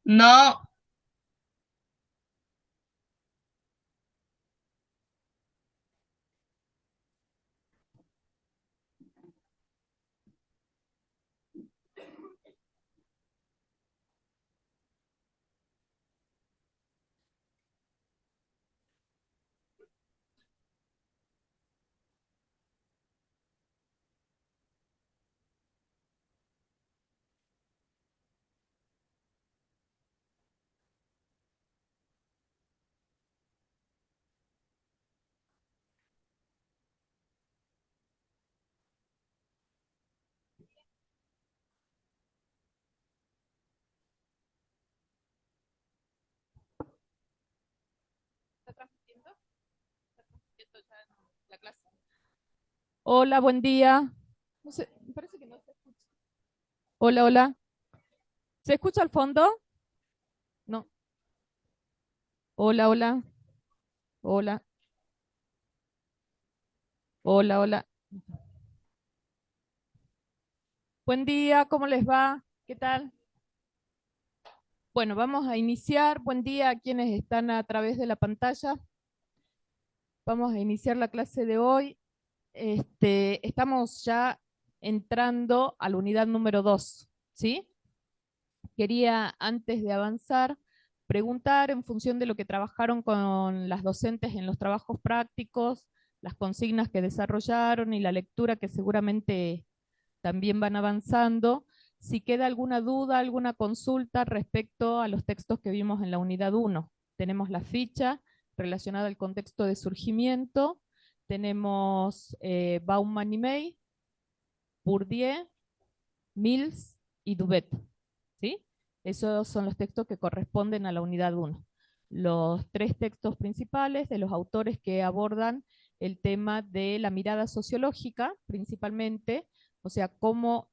No, ¿Está transmitiendo? ¿Está transmitiendo ya la clase? Hola, buen día. No sé, me parece que no se escucha. Hola, hola. ¿Se escucha al fondo? No. Hola, hola. Hola, hola, hola. Buen día, ¿cómo les va? ¿Qué tal? Bueno, vamos a iniciar. Buen día a quienes están a través de la pantalla. Vamos a iniciar la clase de hoy. Estamos ya entrando a la unidad número 2, ¿sí? Quería, antes de avanzar, preguntar en función de lo que trabajaron con las docentes en los trabajos prácticos, las consignas que desarrollaron y la lectura que seguramente también van avanzando, si queda alguna duda, alguna consulta respecto a los textos que vimos en la unidad 1. Tenemos la ficha relacionada al contexto de surgimiento, tenemos Bauman y May, Bourdieu, Mills y Dubet, ¿sí? Esos son los textos que corresponden a la unidad 1. Los tres textos principales de los autores que abordan el tema de la mirada sociológica, principalmente, o sea, cómo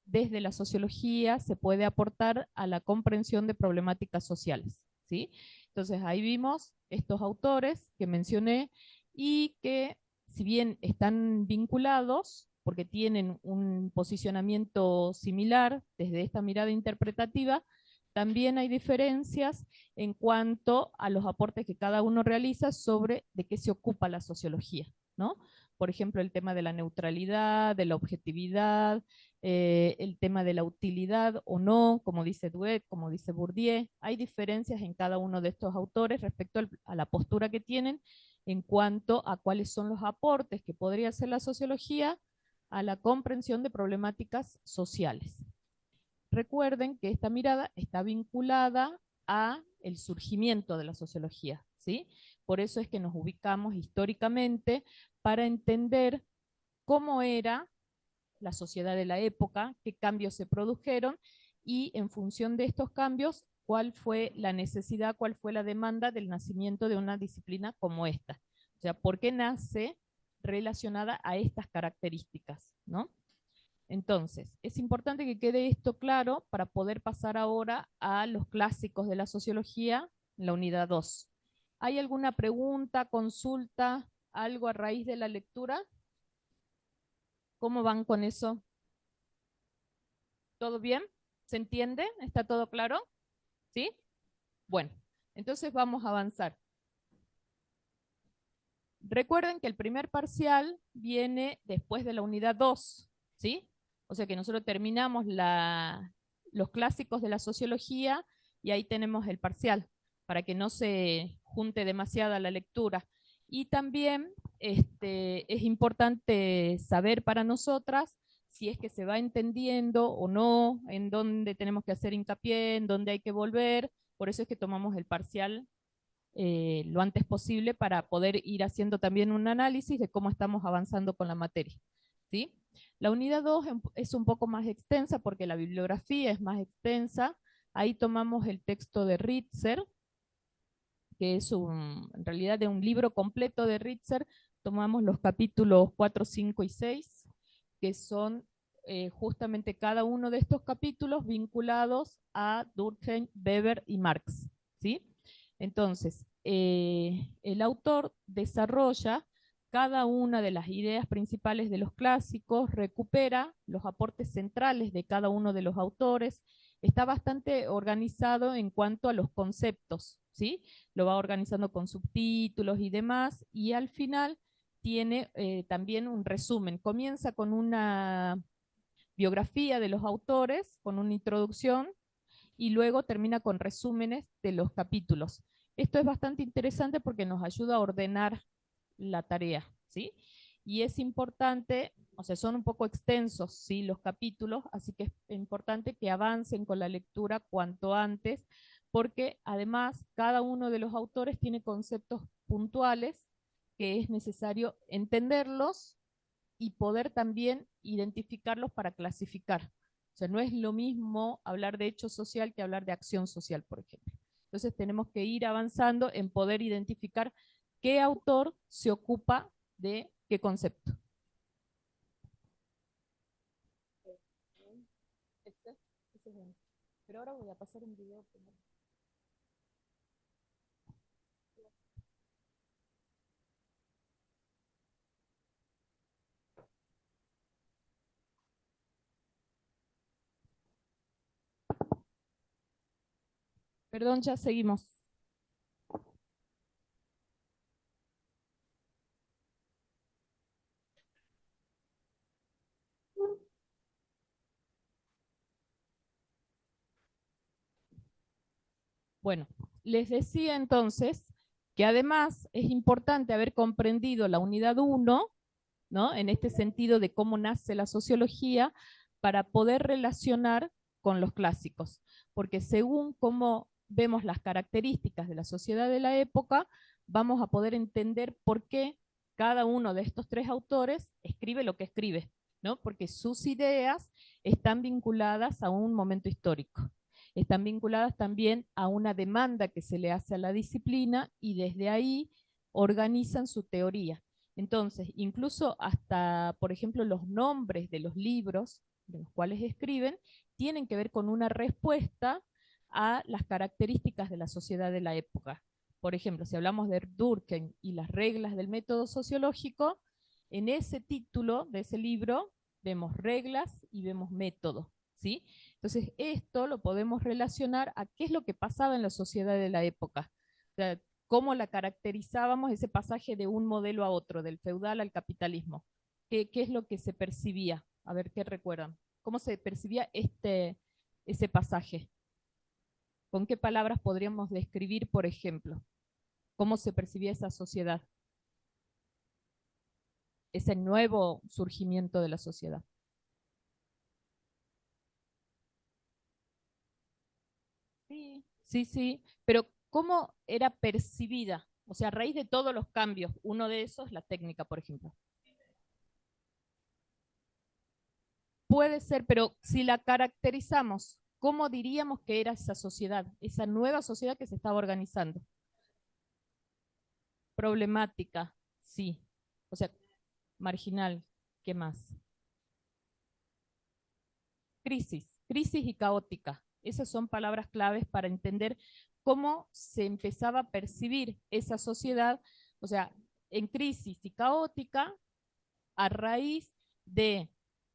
desde la sociología se puede aportar a la comprensión de problemáticas sociales, ¿sí? Entonces ahí vimos estos autores que mencioné y que si bien están vinculados, porque tienen un posicionamiento similar desde esta mirada interpretativa, también hay diferencias en cuanto a los aportes que cada uno realiza sobre de qué se ocupa la sociología, ¿no? Por ejemplo, el tema de la neutralidad, de la objetividad, el tema de la utilidad o no, como dice Duet, como dice Bourdieu. Hay diferencias en cada uno de estos autores respecto a la postura que tienen en cuanto a cuáles son los aportes que podría hacer la sociología a la comprensión de problemáticas sociales. Recuerden que esta mirada está vinculada a el surgimiento de la sociología, ¿sí? Por eso es que nos ubicamos históricamente para entender cómo era la sociedad de la época, qué cambios se produjeron y en función de estos cambios, cuál fue la necesidad, cuál fue la demanda del nacimiento de una disciplina como esta. O sea, ¿por qué nace relacionada a estas características, ¿no? Entonces, es importante que quede esto claro para poder pasar ahora a los clásicos de la sociología, la unidad 2. ¿Hay alguna pregunta, consulta, algo a raíz de la lectura? ¿Cómo van con eso? ¿Todo bien? ¿Se entiende? ¿Está todo claro? ¿Sí? Bueno, entonces vamos a avanzar. Recuerden que el primer parcial viene después de la unidad 2, ¿sí? O sea que nosotros terminamos los clásicos de la sociología y ahí tenemos el parcial, para que no se junte demasiada la lectura. Y también es importante saber para nosotras si es que se va entendiendo o no, en dónde tenemos que hacer hincapié, en dónde hay que volver. Por eso es que tomamos el parcial lo antes posible para poder ir haciendo también un análisis de cómo estamos avanzando con la materia, ¿sí? La unidad 2 es un poco más extensa porque la bibliografía es más extensa. Ahí tomamos el texto de Ritzer, que es en realidad de un libro completo de Ritzer. Tomamos los capítulos 4, 5 y 6, que son justamente cada uno de estos capítulos vinculados a Durkheim, Weber y Marx, ¿sí? Entonces, el autor desarrolla cada una de las ideas principales de los clásicos, recupera los aportes centrales de cada uno de los autores, está bastante organizado en cuanto a los conceptos, ¿sí? Lo va organizando con subtítulos y demás, y al final tiene también un resumen. Comienza con una biografía de los autores, con una introducción, y luego termina con resúmenes de los capítulos. Esto es bastante interesante porque nos ayuda a ordenar la tarea, ¿sí? Y es importante, o sea, son un poco extensos, ¿sí? Los capítulos, así que es importante que avancen con la lectura cuanto antes, porque además cada uno de los autores tiene conceptos puntuales que es necesario entenderlos y poder también identificarlos para clasificar. O sea, no es lo mismo hablar de hecho social que hablar de acción social, por ejemplo. Entonces tenemos que ir avanzando en poder identificar qué autor se ocupa de qué concepto. Pero ahora voy a pasar un video. Perdón, ya seguimos. Bueno, les decía entonces que además es importante haber comprendido la unidad 1, ¿no? En este sentido de cómo nace la sociología, para poder relacionar con los clásicos, porque según cómo vemos las características de la sociedad de la época, vamos a poder entender por qué cada uno de estos tres autores escribe lo que escribe, ¿no? Porque sus ideas están vinculadas a un momento histórico, están vinculadas también a una demanda que se le hace a la disciplina y desde ahí organizan su teoría. Entonces, incluso hasta, por ejemplo, los nombres de los libros de los cuales escriben tienen que ver con una respuesta a las características de la sociedad de la época. Por ejemplo, si hablamos de Durkheim y las reglas del método sociológico, en ese título de ese libro vemos reglas y vemos método, ¿sí? Entonces, esto lo podemos relacionar a qué es lo que pasaba en la sociedad de la época. O sea, cómo la caracterizábamos ese pasaje de un modelo a otro, del feudal al capitalismo. ¿Qué es lo que se percibía? A ver, ¿qué recuerdan? ¿Cómo se percibía ese pasaje? ¿Con qué palabras podríamos describir, por ejemplo, cómo se percibía esa sociedad? Ese nuevo surgimiento de la sociedad. Sí, sí, sí, pero ¿cómo era percibida? O sea, a raíz de todos los cambios, uno de esos, la técnica, por ejemplo. Puede ser, pero si la caracterizamos, ¿cómo diríamos que era esa sociedad, esa nueva sociedad que se estaba organizando? Problemática, sí. O sea, marginal, ¿qué más? Crisis y caótica. Esas son palabras claves para entender cómo se empezaba a percibir esa sociedad, o sea, en crisis y caótica, a raíz de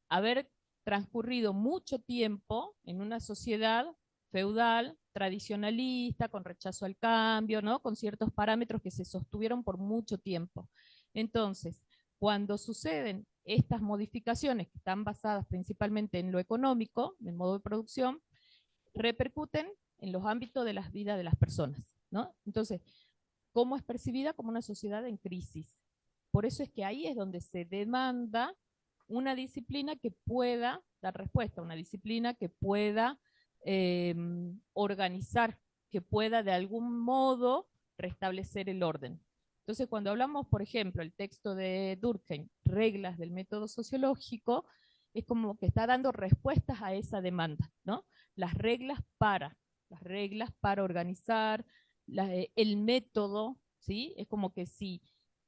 haber transcurrido mucho tiempo en una sociedad feudal, tradicionalista, con rechazo al cambio, ¿no? Con ciertos parámetros que se sostuvieron por mucho tiempo. Entonces, cuando suceden estas modificaciones que están basadas principalmente en lo económico, en el modo de producción, repercuten en los ámbitos de las vidas de las personas, ¿no? Entonces, ¿cómo es percibida? Como una sociedad en crisis. Por eso es que ahí es donde se demanda una disciplina que pueda dar respuesta, una disciplina que pueda eh, organizar, que pueda de algún modo restablecer el orden. Entonces, cuando hablamos, por ejemplo, el texto de Durkheim, reglas del método sociológico, es como que está dando respuestas a esa demanda, ¿no? Las reglas para organizar, el método, ¿sí? Es como que si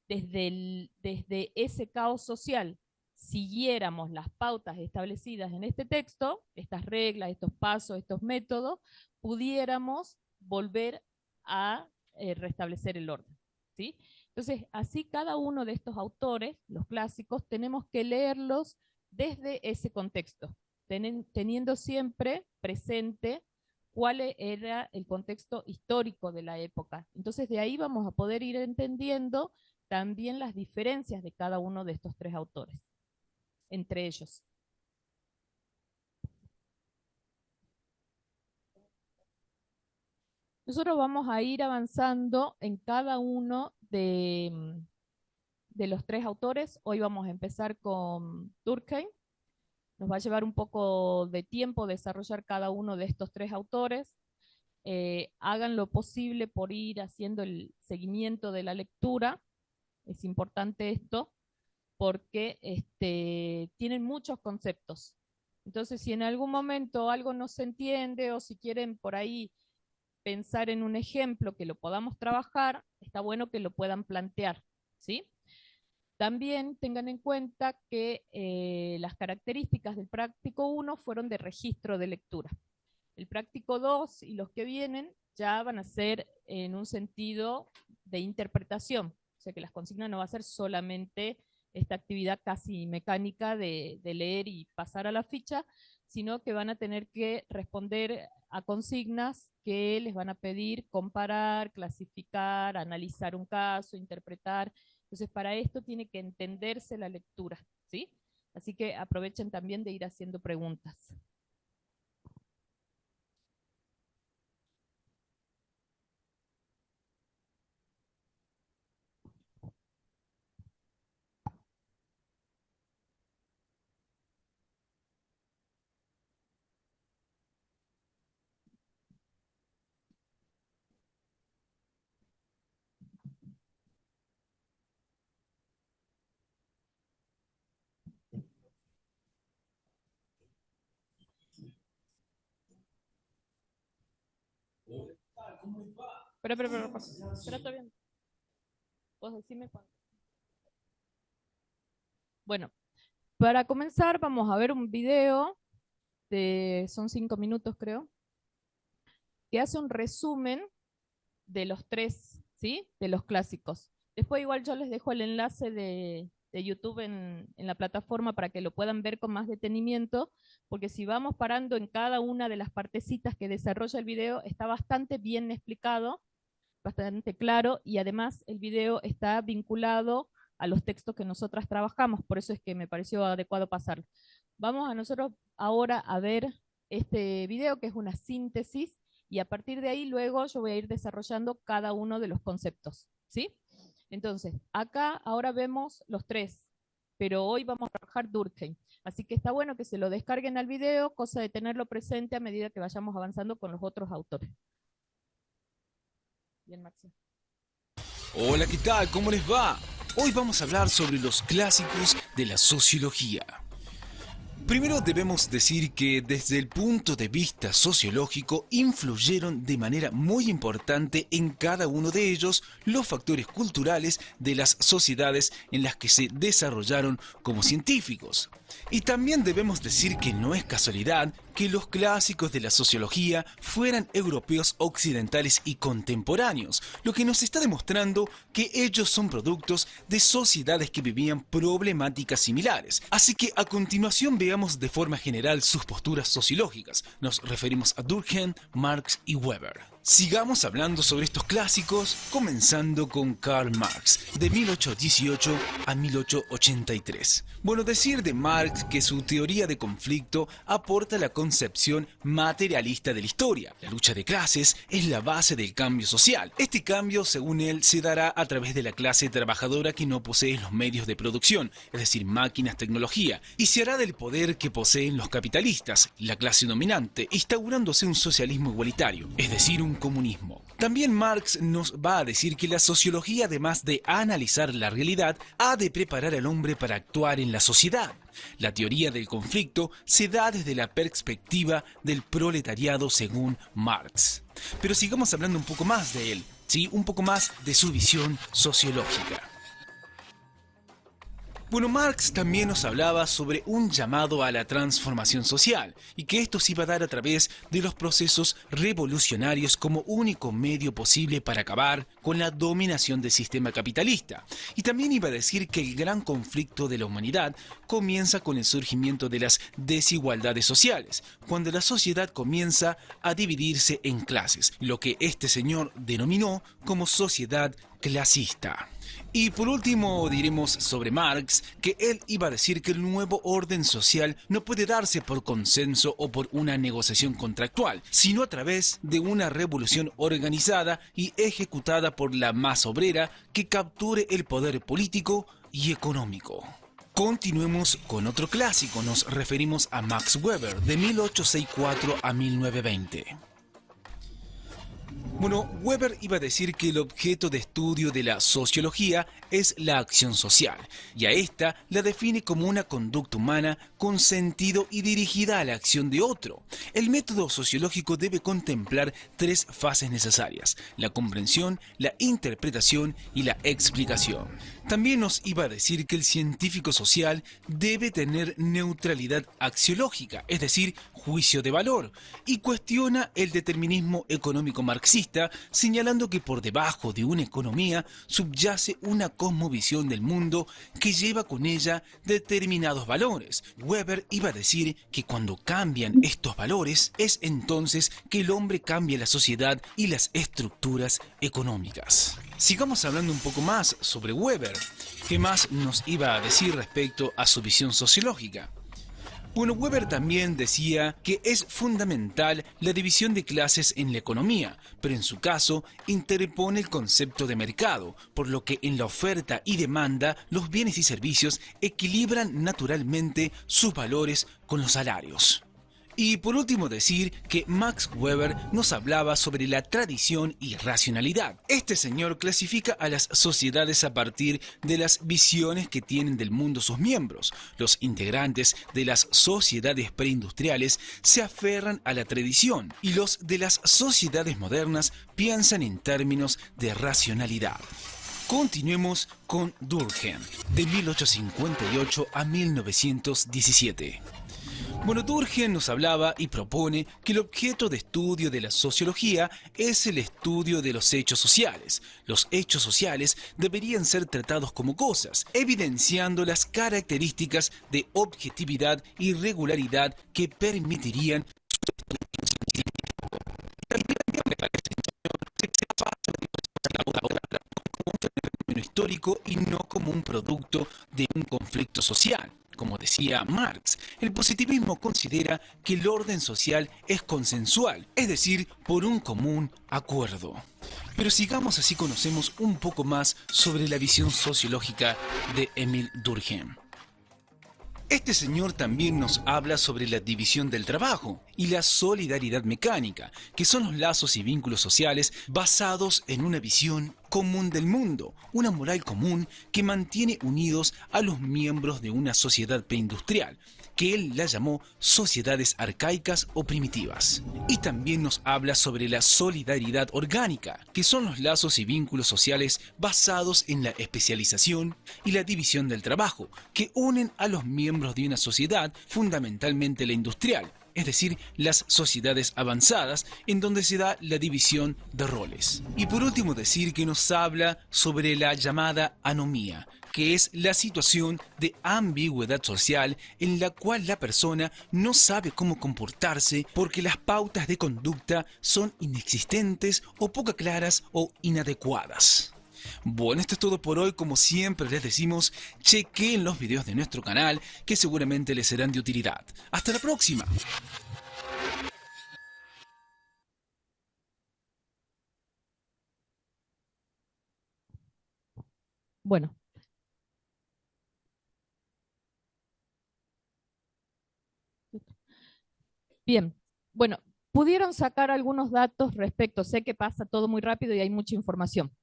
desde ese caos social siguiéramos las pautas establecidas en este texto, estas reglas, estos pasos, estos métodos, pudiéramos volver a restablecer el orden, ¿sí? Entonces, así cada uno de estos autores, los clásicos, tenemos que leerlos desde ese contexto. teniendo siempre presente cuál era el contexto histórico de la época. Entonces de ahí vamos a poder ir entendiendo también las diferencias de cada uno de estos tres autores, entre ellos. Nosotros vamos a ir avanzando en cada uno de los tres autores. Hoy vamos a empezar con Durkheim. Nos va a llevar un poco de tiempo desarrollar cada uno de estos tres autores. Hagan lo posible por ir haciendo el seguimiento de la lectura. Es importante esto porque tienen muchos conceptos. Entonces, si en algún momento algo no se entiende o si quieren por ahí pensar en un ejemplo que lo podamos trabajar, está bueno que lo puedan plantear, ¿sí? También tengan en cuenta que las características del práctico 1 fueron de registro de lectura. El práctico 2 y los que vienen ya van a ser en un sentido de interpretación. O sea que las consignas no va a ser solamente esta actividad casi mecánica de leer y pasar a la ficha, sino que van a tener que responder a consignas que les van a pedir comparar, clasificar, analizar un caso, interpretar. Entonces, para esto tiene que entenderse la lectura, ¿sí? Así que aprovechen también de ir haciendo preguntas. Espera, está bien. Vos decime cuándo. Bueno, para comenzar vamos a ver un video son 5 minutos creo, que hace un resumen de los tres, ¿sí? De los clásicos. Después igual yo les dejo el enlace de YouTube en la plataforma para que lo puedan ver con más detenimiento, porque si vamos parando en cada una de las partecitas que desarrolla el video, está bastante bien explicado, bastante claro, y además el video está vinculado a los textos que nosotras trabajamos, por eso es que me pareció adecuado pasarlo. Vamos a nosotros ahora a ver este video, que es una síntesis, y a partir de ahí luego yo voy a ir desarrollando cada uno de los conceptos, ¿sí? Entonces, acá ahora vemos los tres, pero hoy vamos a trabajar Durkheim. Así que está bueno que se lo descarguen al video, cosa de tenerlo presente a medida que vayamos avanzando con los otros autores. Bien, Maxi. Hola, ¿qué tal? ¿Cómo les va? Hoy vamos a hablar sobre los clásicos de la sociología. Primero debemos decir que desde el punto de vista sociológico influyeron de manera muy importante en cada uno de ellos los factores culturales de las sociedades en las que se desarrollaron como científicos. Y también debemos decir que no es casualidad que los clásicos de la sociología fueran europeos occidentales y contemporáneos, lo que nos está demostrando que ellos son productos de sociedades que vivían problemáticas similares. Así que a continuación veamos de forma general sus posturas sociológicas. Nos referimos a Durkheim, Marx y Weber. Sigamos hablando sobre estos clásicos, comenzando con Karl Marx, de 1818 a 1883. Bueno, decir de Marx que su teoría de conflicto aporta la concepción materialista de la historia. La lucha de clases es la base del cambio social. Este cambio, según él, se dará a través de la clase trabajadora que no posee los medios de producción, es decir, máquinas, tecnología, y se hará del poder que poseen los capitalistas, la clase dominante, instaurándose un socialismo igualitario, es decir, un comunismo. También Marx nos va a decir que la sociología, además de analizar la realidad, ha de preparar al hombre para actuar en la sociedad. La teoría del conflicto se da desde la perspectiva del proletariado según Marx. Pero sigamos hablando un poco más de él, ¿sí? Un poco más de su visión sociológica. Bueno, Marx también nos hablaba sobre un llamado a la transformación social y que esto se iba a dar a través de los procesos revolucionarios como único medio posible para acabar con la dominación del sistema capitalista. Y también iba a decir que el gran conflicto de la humanidad comienza con el surgimiento de las desigualdades sociales, cuando la sociedad comienza a dividirse en clases, lo que este señor denominó como sociedad clasista. Y por último diremos sobre Marx que él iba a decir que el nuevo orden social no puede darse por consenso o por una negociación contractual, sino a través de una revolución organizada y ejecutada por la masa obrera que capture el poder político y económico. Continuemos con otro clásico, nos referimos a Max Weber de 1864 a 1920. Bueno, Weber iba a decir que el objeto de estudio de la sociología es la acción social, y a esta la define como una conducta humana con sentido y dirigida a la acción de otro. El método sociológico debe contemplar tres fases necesarias: la comprensión, la interpretación y la explicación. También nos iba a decir que el científico social debe tener neutralidad axiológica, es decir, juicio de valor, y cuestiona el determinismo económico marxista, señalando que por debajo de una economía subyace una cosmovisión del mundo que lleva con ella determinados valores. Weber iba a decir que cuando cambian estos valores, es entonces que el hombre cambia la sociedad y las estructuras económicas. Sigamos hablando un poco más sobre Weber. ¿Qué más nos iba a decir respecto a su visión sociológica? Bueno, Weber también decía que es fundamental la división de clases en la economía, pero en su caso interpone el concepto de mercado, por lo que en la oferta y demanda los bienes y servicios equilibran naturalmente sus valores con los salarios. Y por último decir que Max Weber nos hablaba sobre la tradición y racionalidad. Este señor clasifica a las sociedades a partir de las visiones que tienen del mundo sus miembros. Los integrantes de las sociedades preindustriales se aferran a la tradición y los de las sociedades modernas piensan en términos de racionalidad. Continuemos con Durkheim, de 1858 a 1917. Bueno, Durkheim nos hablaba y propone que el objeto de estudio de la sociología es el estudio de los hechos sociales. Los hechos sociales deberían ser tratados como cosas, evidenciando las características de objetividad y regularidad que permitirían histórico y no como un producto de un conflicto social. Como decía Marx, el positivismo considera que el orden social es consensual, es decir, por un común acuerdo. Pero sigamos, así conocemos un poco más sobre la visión sociológica de Émile Durkheim. Este señor también nos habla sobre la división del trabajo y la solidaridad mecánica, que son los lazos y vínculos sociales basados en una visión común del mundo, una moral común que mantiene unidos a los miembros de una sociedad preindustrial, que él la llamó sociedades arcaicas o primitivas. Y también nos habla sobre la solidaridad orgánica, que son los lazos y vínculos sociales basados en la especialización y la división del trabajo, que unen a los miembros de una sociedad, fundamentalmente la industrial, es decir, las sociedades avanzadas, en donde se da la división de roles. Y por último decir que nos habla sobre la llamada anomía, que es la situación de ambigüedad social en la cual la persona no sabe cómo comportarse porque las pautas de conducta son inexistentes o poco claras o inadecuadas. Bueno, esto es todo por hoy. Como siempre les decimos, chequen los videos de nuestro canal que seguramente les serán de utilidad. ¡Hasta la próxima! Bueno, bien. Bueno, pudieron sacar algunos datos respecto, sé que pasa todo muy rápido y hay mucha información,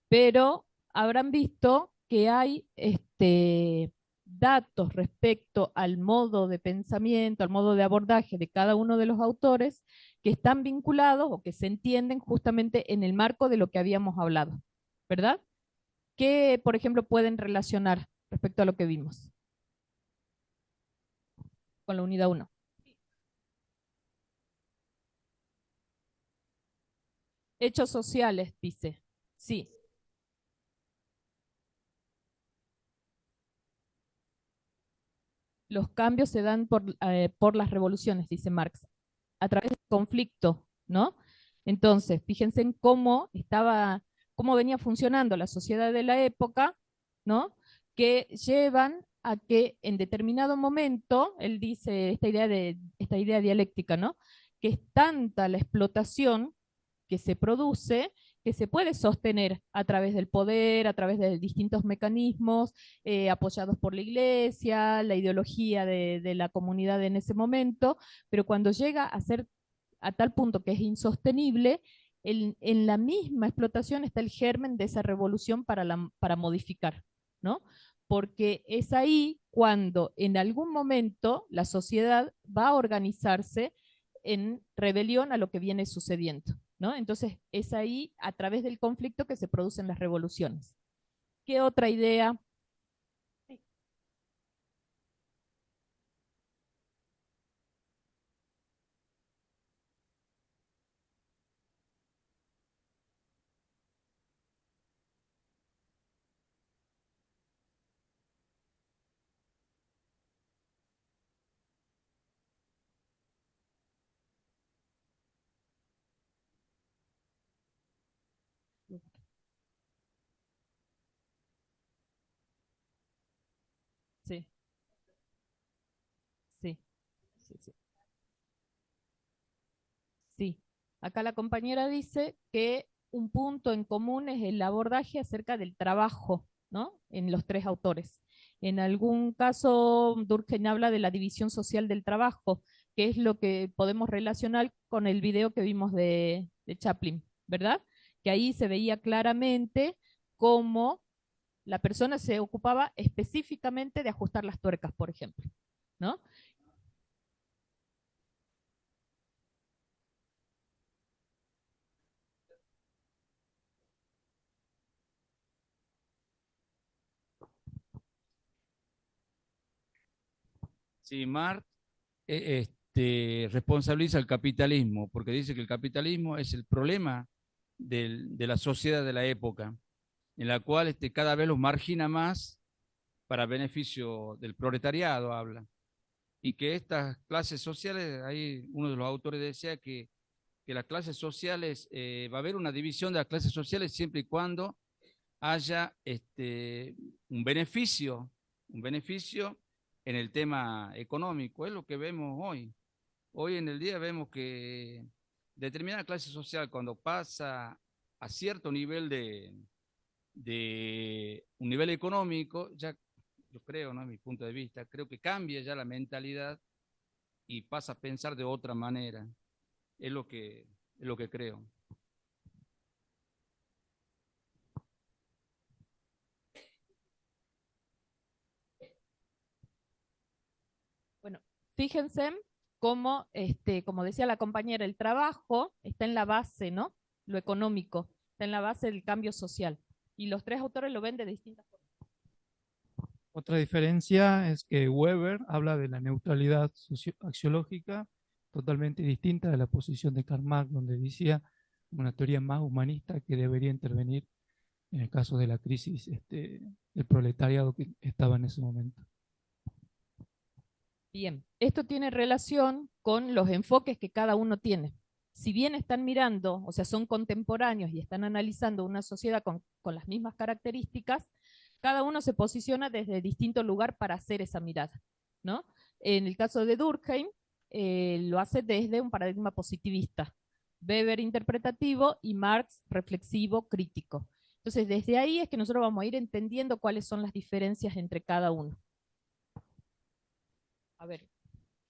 pero habrán visto que hay datos respecto al modo de pensamiento, al modo de abordaje de cada uno de los autores que están vinculados o que se entienden justamente en el marco de lo que habíamos hablado, ¿verdad? ¿Qué, por ejemplo, pueden relacionar? respecto a lo que vimos con la unidad 1. Hechos sociales, dice. Sí. Los cambios se dan por las revoluciones, dice Marx, a través del conflicto, ¿no? Entonces, fíjense en cómo venía funcionando la sociedad de la época, ¿no? Que llevan a que en determinado momento, él dice esta idea dialéctica, ¿no? Que es tanta la explotación que se produce, que se puede sostener a través del poder, a través de distintos mecanismos, apoyados por la iglesia, la ideología de la comunidad en ese momento, pero cuando llega a ser a tal punto que es insostenible, en la misma explotación está el germen de esa revolución para modificar, ¿no? Porque es ahí cuando en algún momento la sociedad va a organizarse en rebelión a lo que viene sucediendo, ¿no? Entonces es ahí, a través del conflicto, que se producen las revoluciones. ¿Qué otra idea? Sí, sí, sí, sí. Sí, acá la compañera dice que un punto en común es el abordaje acerca del trabajo, ¿no? En los tres autores. En algún caso, Durkheim habla de la división social del trabajo, que es lo que podemos relacionar con el video que vimos de Chaplin, ¿verdad? Que ahí se veía claramente cómo la persona se ocupaba específicamente de ajustar las tuercas, por ejemplo, ¿no? Sí, Marx responsabiliza al capitalismo, porque dice que el capitalismo es el problema de la sociedad de la época, en la cual cada vez los margina más para beneficio del proletariado, habla. Y que estas clases sociales, ahí uno de los autores decía que las clases sociales, va a haber una división de las clases sociales siempre y cuando haya un beneficio en el tema económico. Es lo que vemos hoy. Hoy en el día vemos que determinada clase social, cuando pasa a cierto nivel de un nivel económico, ya yo creo, ¿no? En mi punto de vista, creo que cambia ya la mentalidad y pasa a pensar de otra manera. Es lo que creo. Bueno, fíjense cómo, como decía la compañera, el trabajo está en la base, ¿no? Lo económico, está en la base del cambio social. Y los tres autores lo ven de distintas formas. Otra diferencia es que Weber habla de la neutralidad axiológica totalmente distinta de la posición de Karl Marx, donde decía una teoría más humanista que debería intervenir en el caso de la crisis del proletariado que estaba en ese momento. Bien, esto tiene relación con los enfoques que cada uno tiene. Si bien están mirando, o sea, son contemporáneos y están analizando una sociedad con las mismas características, cada uno se posiciona desde distinto lugar para hacer esa mirada, ¿no? En el caso de Durkheim, lo hace desde un paradigma positivista, Weber interpretativo y Marx reflexivo, crítico. Entonces, desde ahí es que nosotros vamos a ir entendiendo cuáles son las diferencias entre cada uno. A ver,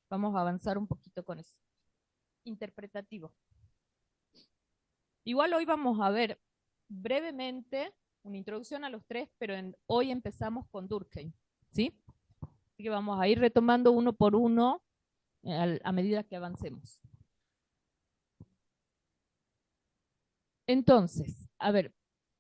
vamos a avanzar un poquito con eso. Interpretativo. Igual hoy vamos a ver brevemente una introducción a los tres, pero hoy empezamos con Durkheim, ¿sí? Así que vamos a ir retomando uno por uno a medida que avancemos. Entonces, a ver,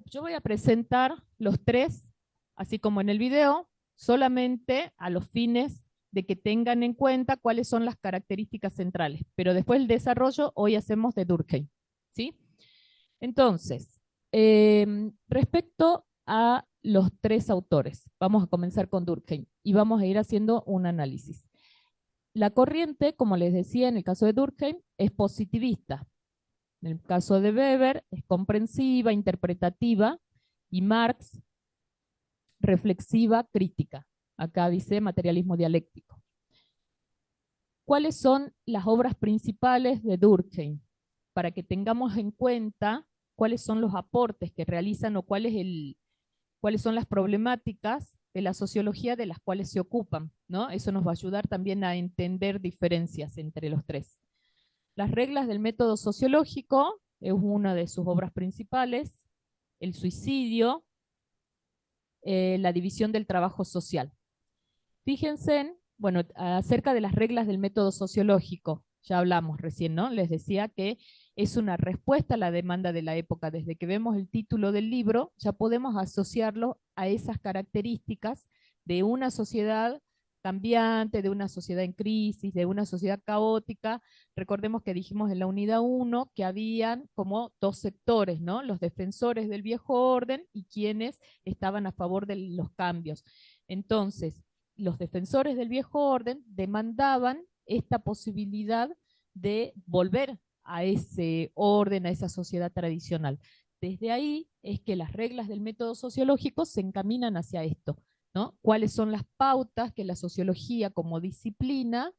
yo voy a presentar los tres, así como en el video, solamente a los fines de que tengan en cuenta cuáles son las características centrales, pero después el desarrollo hoy hacemos de Durkheim, ¿sí? Entonces, respecto a los tres autores, vamos a comenzar con Durkheim y vamos a ir haciendo un análisis. La corriente, como les decía, en el caso de Durkheim, es positivista. En el caso de Weber, es comprensiva, interpretativa, y Marx, reflexiva, crítica. Acá dice materialismo dialéctico. ¿Cuáles son las obras principales de Durkheim? Para que tengamos en cuenta cuáles son los aportes que realizan o cuáles son las problemáticas de la sociología de las cuales se ocupan, ¿no? Eso nos va a ayudar también a entender diferencias entre los tres. Las reglas del método sociológico es una de sus obras principales, el suicidio, la división del trabajo social. Fíjense, bueno, acerca de las reglas del método sociológico, ya hablamos recién, ¿no? Les decía que es una respuesta a la demanda de la época. Desde que vemos el título del libro, ya podemos asociarlo a esas características de una sociedad cambiante, de una sociedad en crisis, de una sociedad caótica. Recordemos que dijimos en la unidad 1 que habían como dos sectores, ¿no? Los defensores del viejo orden y quienes estaban a favor de los cambios. Entonces, los defensores del viejo orden demandaban esta posibilidad de volver a ese orden, a esa sociedad tradicional. Desde ahí es que las reglas del método sociológico se encaminan hacia esto, ¿no? ¿Cuáles son las pautas que la sociología como disciplina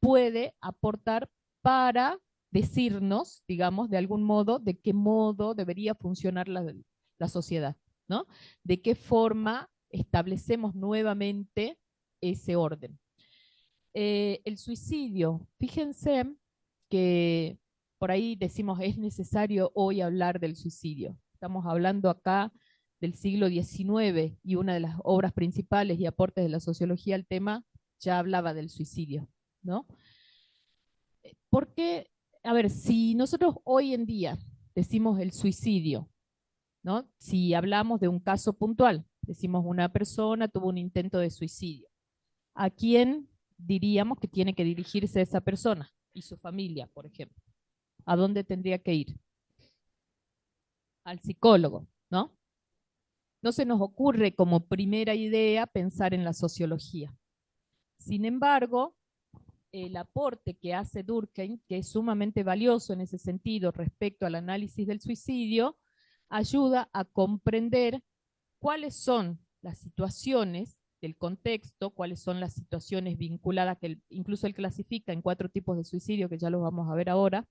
puede aportar para decirnos, digamos, de algún modo, de qué modo debería funcionar la sociedad, ¿no? De qué forma establecemos nuevamente ese orden. El suicidio, fíjense que por ahí decimos es necesario hoy hablar del suicidio. Estamos hablando acá del siglo XIX y una de las obras principales y aportes de la sociología al tema ya hablaba del suicidio, ¿no? Porque, a ver, si nosotros hoy en día decimos el suicidio, ¿no? Si hablamos de un caso puntual, decimos una persona tuvo un intento de suicidio, ¿a quién diríamos que tiene que dirigirse esa persona y su familia, por ejemplo? ¿A dónde tendría que ir? Al psicólogo, ¿no? No se nos ocurre como primera idea pensar en la sociología. Sin embargo, el aporte que hace Durkheim, que es sumamente valioso en ese sentido respecto al análisis del suicidio, ayuda a comprender cuáles son las situaciones del contexto, cuáles son las situaciones vinculadas, que incluso él clasifica en 4 tipos de suicidio, que ya los vamos a ver ahora,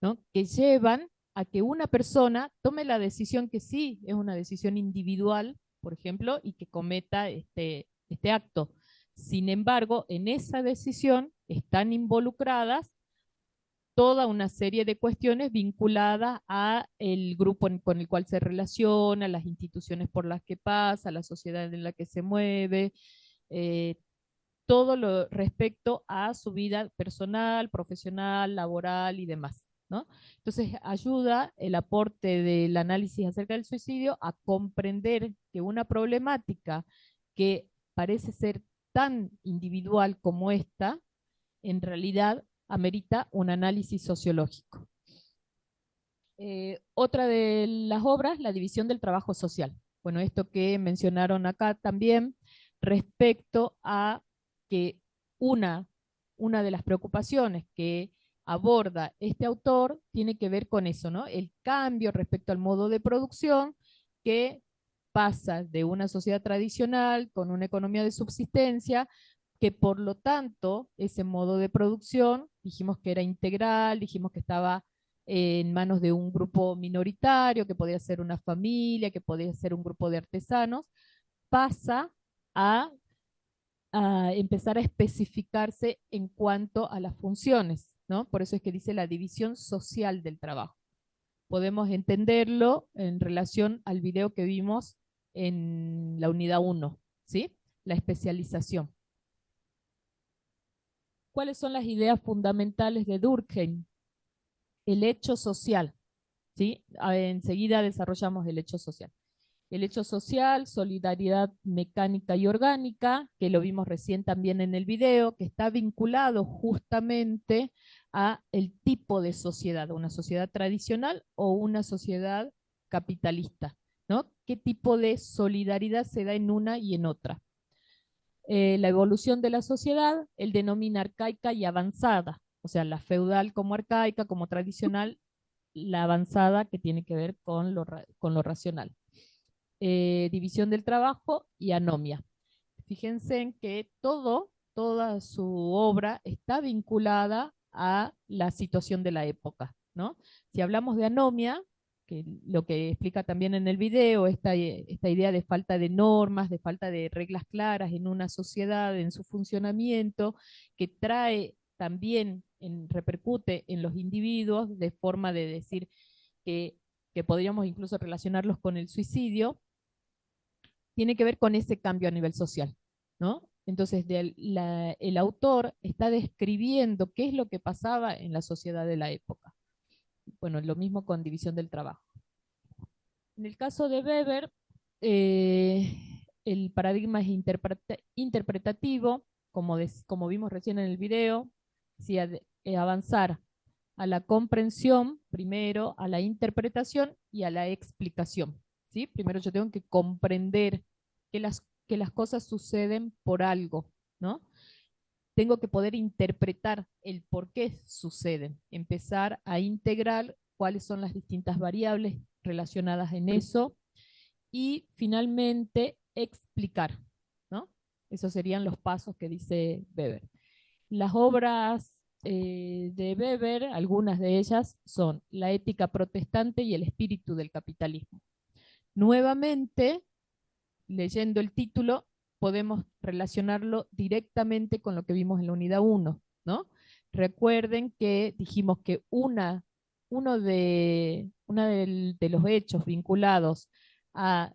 ¿no? Que llevan a que una persona tome la decisión que sí es una decisión individual, por ejemplo, y que cometa este acto. Sin embargo, en esa decisión están involucradas toda una serie de cuestiones vinculadas a el grupo con el cual se relaciona, las instituciones por las que pasa, la sociedad en la que se mueve, todo lo respecto a su vida personal, profesional, laboral y demás, ¿no? Entonces ayuda el aporte del análisis acerca del suicidio a comprender que una problemática que parece ser tan individual como esta, en realidad amerita un análisis sociológico. Otra de las obras, la división del trabajo social. Bueno, esto que mencionaron acá también respecto a que una de las preocupaciones que aborda este autor tiene que ver con eso, ¿no? El cambio respecto al modo de producción que pasa de una sociedad tradicional con una economía de subsistencia, que por lo tanto ese modo de producción, dijimos que era integral, dijimos que estaba en manos de un grupo minoritario, que podía ser una familia, que podía ser un grupo de artesanos, pasa a empezar a especificarse en cuanto a las funciones, ¿no? Por eso es que dice la división social del trabajo. Podemos entenderlo en relación al video que vimos en la unidad 1, ¿sí? La especialización. ¿Cuáles son las ideas fundamentales de Durkheim? El hecho social, ¿sí? Enseguida desarrollamos el hecho social. El hecho social, solidaridad mecánica y orgánica, que lo vimos recién también en el video, que está vinculado justamente a el tipo de sociedad, una sociedad tradicional o una sociedad capitalista, ¿no? ¿Qué tipo de solidaridad se da en una y en otra? La evolución de la sociedad, él denomina arcaica y avanzada, o sea, la feudal como arcaica, como tradicional, la avanzada que tiene que ver con lo racional. División del trabajo y anomia. Fíjense en que toda su obra está vinculada a la situación de la época, ¿no? Si hablamos de anomia, que lo que explica también en el video, esta idea de falta de normas, de falta de reglas claras en una sociedad, en su funcionamiento, que trae también, repercute en los individuos de forma de decir que podríamos incluso relacionarlos con el suicidio, tiene que ver con ese cambio a nivel social, ¿no? Entonces, el autor está describiendo qué es lo que pasaba en la sociedad de la época. Bueno, lo mismo con división del trabajo. En el caso de Weber, el paradigma es interpretativo, como vimos recién en el video, si avanzar a la comprensión, primero a la interpretación y a la explicación. ¿Sí? Primero yo tengo que comprender que las cosas suceden por algo, ¿no? Tengo que poder interpretar el por qué suceden, empezar a integrar cuáles son las distintas variables relacionadas en eso y finalmente explicar, ¿no? Esos serían los pasos que dice Weber. Las obras de Weber, algunas de ellas son La ética protestante y El espíritu del capitalismo. Nuevamente, leyendo el título, podemos relacionarlo directamente con lo que vimos en la unidad 1, ¿no? Recuerden que dijimos que uno de los hechos vinculados al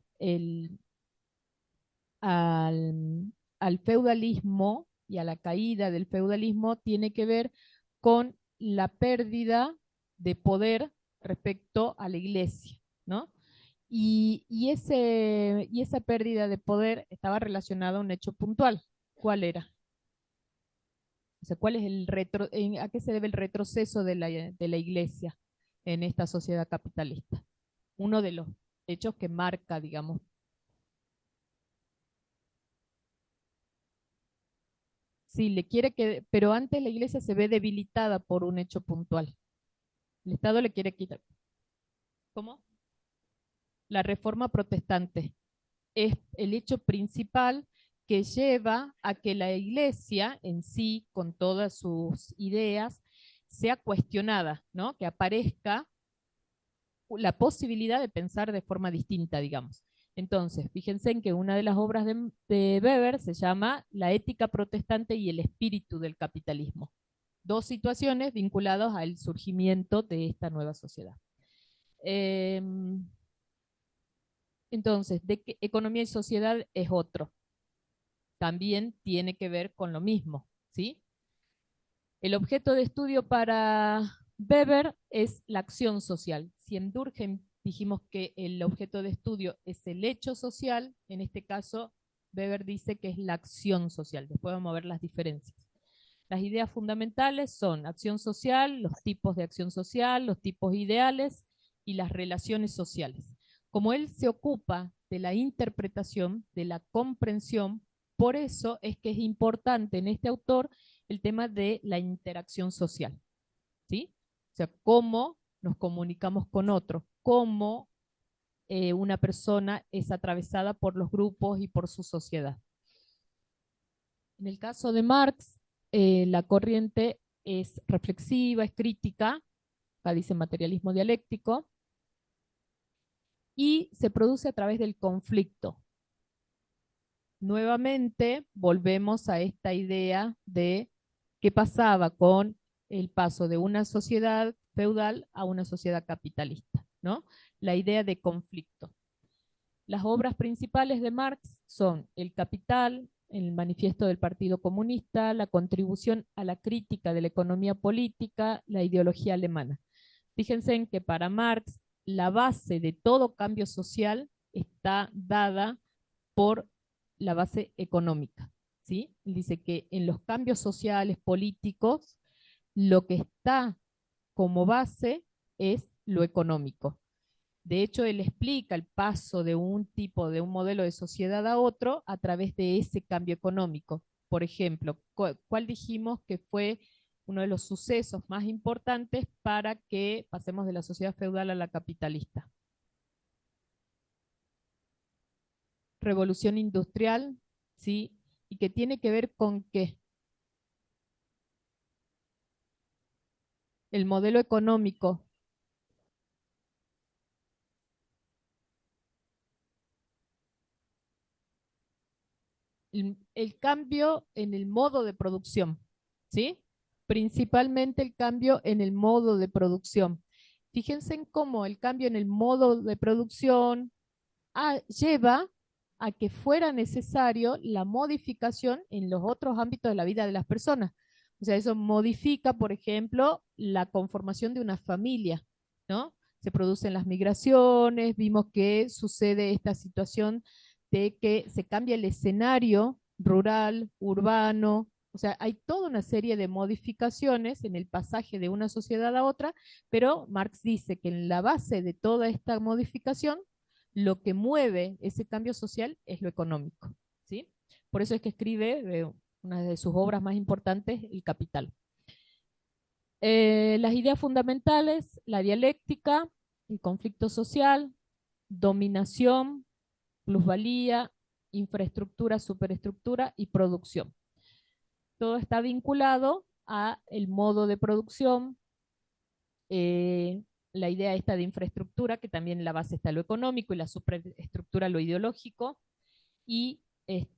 feudalismo y a la caída del feudalismo tiene que ver con la pérdida de poder respecto a la iglesia, ¿no? Y esa pérdida de poder estaba relacionada a un hecho puntual. ¿Cuál era? O sea, ¿cuál es a qué se debe el retroceso de la iglesia en esta sociedad capitalista? Uno de los hechos que marca, digamos. Sí, pero antes la iglesia se ve debilitada por un hecho puntual. El Estado le quiere quitar. ¿Cómo? La reforma protestante es el hecho principal que lleva a que la iglesia en sí, con todas sus ideas, sea cuestionada, ¿no? Que aparezca la posibilidad de pensar de forma distinta, digamos. Entonces, fíjense en que una de las obras de Weber se llama La ética protestante y el espíritu del capitalismo. Dos situaciones vinculadas al surgimiento de esta nueva sociedad. Entonces, de que economía y sociedad es otro. También tiene que ver con lo mismo, ¿sí? El objeto de estudio para Weber es la acción social. Si en Durkheim dijimos que el objeto de estudio es el hecho social, en este caso Weber dice que es la acción social. Después vamos a ver las diferencias. Las ideas fundamentales son acción social, los tipos de acción social, los tipos ideales y las relaciones sociales. Como él se ocupa de la interpretación, de la comprensión, por eso es que es importante en este autor el tema de la interacción social, ¿sí? O sea, cómo nos comunicamos con otros, cómo una persona es atravesada por los grupos y por su sociedad. En el caso de Marx, la corriente es reflexiva, es crítica, acá dice materialismo dialéctico, y se produce a través del conflicto. Nuevamente volvemos a esta idea de qué pasaba con el paso de una sociedad feudal a una sociedad capitalista, ¿no? La idea de conflicto. Las obras principales de Marx son El Capital, el Manifiesto del Partido Comunista, la contribución a la crítica de la economía política, la ideología alemana. Fíjense en que para Marx la base de todo cambio social está dada por la base económica, ¿sí? Él dice que en los cambios sociales, políticos, lo que está como base es lo económico. De hecho, él explica el paso de un modelo de sociedad a otro a través de ese cambio económico. Por ejemplo, ¿cuál dijimos que fue uno de los sucesos más importantes para que pasemos de la sociedad feudal a la capitalista? Revolución industrial, ¿sí? ¿Y que tiene que ver con qué? El modelo económico. El cambio en el modo de producción, ¿sí? Principalmente el cambio en el modo de producción. Fíjense en cómo el cambio en el modo de producción lleva a que fuera necesario la modificación en los otros ámbitos de la vida de las personas. O sea, eso modifica, por ejemplo, la conformación de una familia, ¿no? Se producen las migraciones, vimos que sucede esta situación de que se cambia el escenario rural, urbano, o sea, hay toda una serie de modificaciones en el pasaje de una sociedad a otra, pero Marx dice que en la base de toda esta modificación, lo que mueve ese cambio social es lo económico, ¿sí? Por eso es que escribe una de sus obras más importantes, El Capital. Las ideas fundamentales, la dialéctica, el conflicto social, dominación, plusvalía, infraestructura, superestructura y producción. Todo está vinculado a el modo de producción, la idea esta de infraestructura, que también en la base está lo económico y la superestructura lo ideológico, y el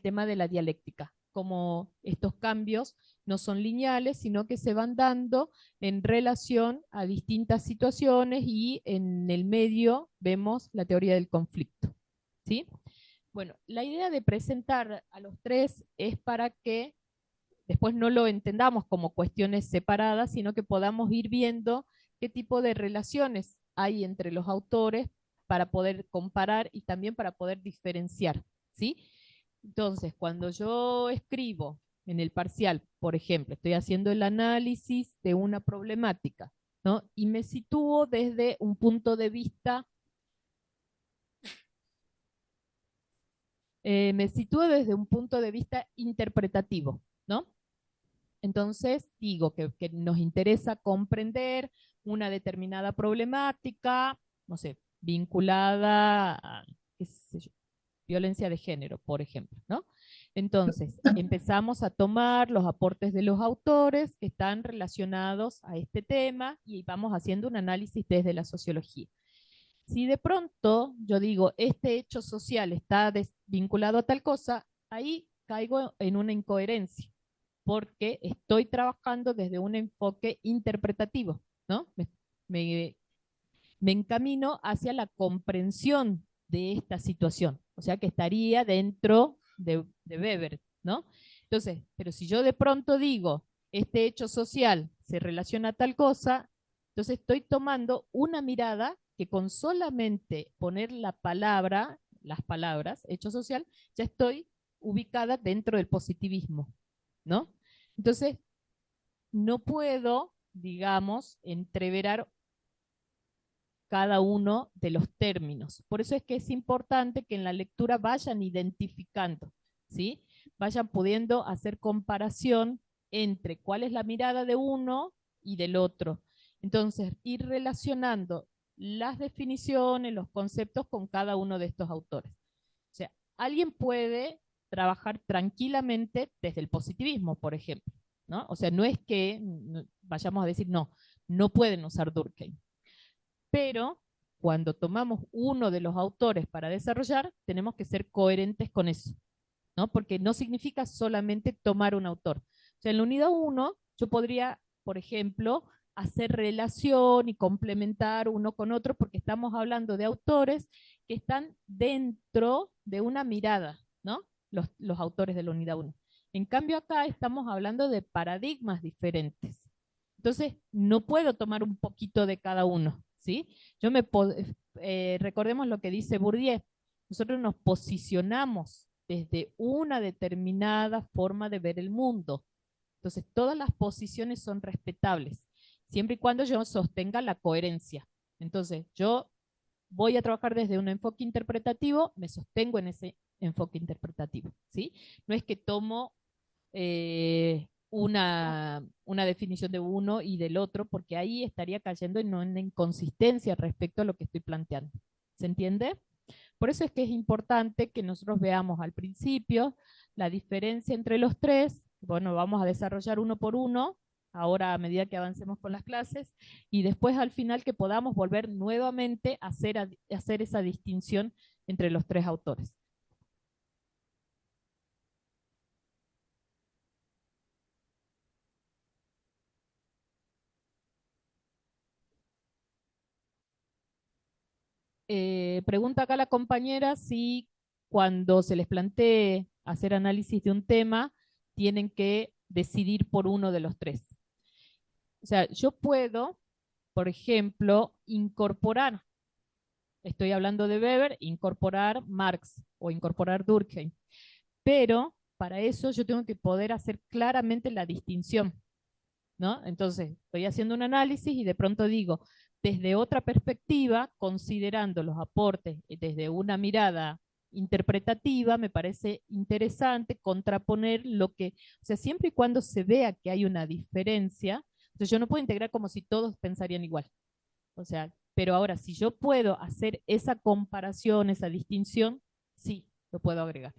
tema de la dialéctica, como estos cambios no son lineales, sino que se van dando en relación a distintas situaciones y en el medio vemos la teoría del conflicto, ¿sí? Bueno, la idea de presentar a los tres es para que después no lo entendamos como cuestiones separadas, sino que podamos ir viendo qué tipo de relaciones hay entre los autores para poder comparar y también para poder diferenciar, ¿sí? Entonces, cuando yo escribo en el parcial, por ejemplo, estoy haciendo el análisis de una problemática, ¿no? Y me sitúo desde un punto de vista interpretativo, ¿no? Entonces digo que nos interesa comprender una determinada problemática, no sé, vinculada a, qué sé yo, violencia de género, por ejemplo, ¿no? Entonces, empezamos a tomar los aportes de los autores que están relacionados a este tema y vamos haciendo un análisis desde la sociología. Si de pronto yo digo, este hecho social está vinculado a tal cosa, ahí caigo en una incoherencia, porque estoy trabajando desde un enfoque interpretativo, ¿no? Me encamino hacia la comprensión de esta situación, o sea que estaría dentro de Weber, ¿no? Entonces, pero si yo de pronto digo, este hecho social se relaciona a tal cosa, entonces estoy tomando una mirada que con solamente poner las palabras, hecho social, ya estoy ubicada dentro del positivismo, ¿no? Entonces, no puedo, digamos, entreverar cada uno de los términos. Por eso es que es importante que en la lectura vayan identificando, ¿sí? Vayan pudiendo hacer comparación entre cuál es la mirada de uno y del otro. Entonces, ir relacionando las definiciones, los conceptos con cada uno de estos autores. O sea, alguien puede trabajar tranquilamente desde el positivismo, por ejemplo, ¿no? O sea, no es que vayamos a decir, no pueden usar Durkheim. Pero cuando tomamos uno de los autores para desarrollar, tenemos que ser coherentes con eso, ¿no? Porque no significa solamente tomar un autor. O sea, en la unidad 1, yo podría, por ejemplo, hacer relación y complementar uno con otro, porque estamos hablando de autores que están dentro de una mirada, ¿no? Los autores de la unidad 1. En cambio acá estamos hablando de paradigmas diferentes. Entonces, no puedo tomar un poquito de cada uno, ¿sí? Recordemos lo que dice Bourdieu, nosotros nos posicionamos desde una determinada forma de ver el mundo. Entonces, todas las posiciones son respetables, siempre y cuando yo sostenga la coherencia. Entonces, yo voy a trabajar desde un enfoque interpretativo, me sostengo en ese enfoque interpretativo, ¿sí? No es que tomo una definición de uno y del otro, porque ahí estaría cayendo en una inconsistencia respecto a lo que estoy planteando. ¿Se entiende? Por eso es que es importante que nosotros veamos al principio la diferencia entre los tres. Bueno, vamos a desarrollar uno por uno, ahora a medida que avancemos con las clases, y después al final que podamos volver nuevamente a hacer esa distinción entre los tres autores. Pregunta acá la compañera si cuando se les plantee hacer análisis de un tema, tienen que decidir por uno de los tres. O sea, yo puedo, por ejemplo, incorporar, estoy hablando de Weber, incorporar Marx o incorporar Durkheim, pero para eso yo tengo que poder hacer claramente la distinción, ¿no? Entonces, estoy haciendo un análisis y de pronto digo, desde otra perspectiva, considerando los aportes desde una mirada interpretativa, me parece interesante contraponer lo que, o sea, siempre y cuando se vea que hay una diferencia, entonces yo no puedo integrar como si todos pensarían igual. O sea, pero ahora, si yo puedo hacer esa comparación, esa distinción, sí, lo puedo agregar.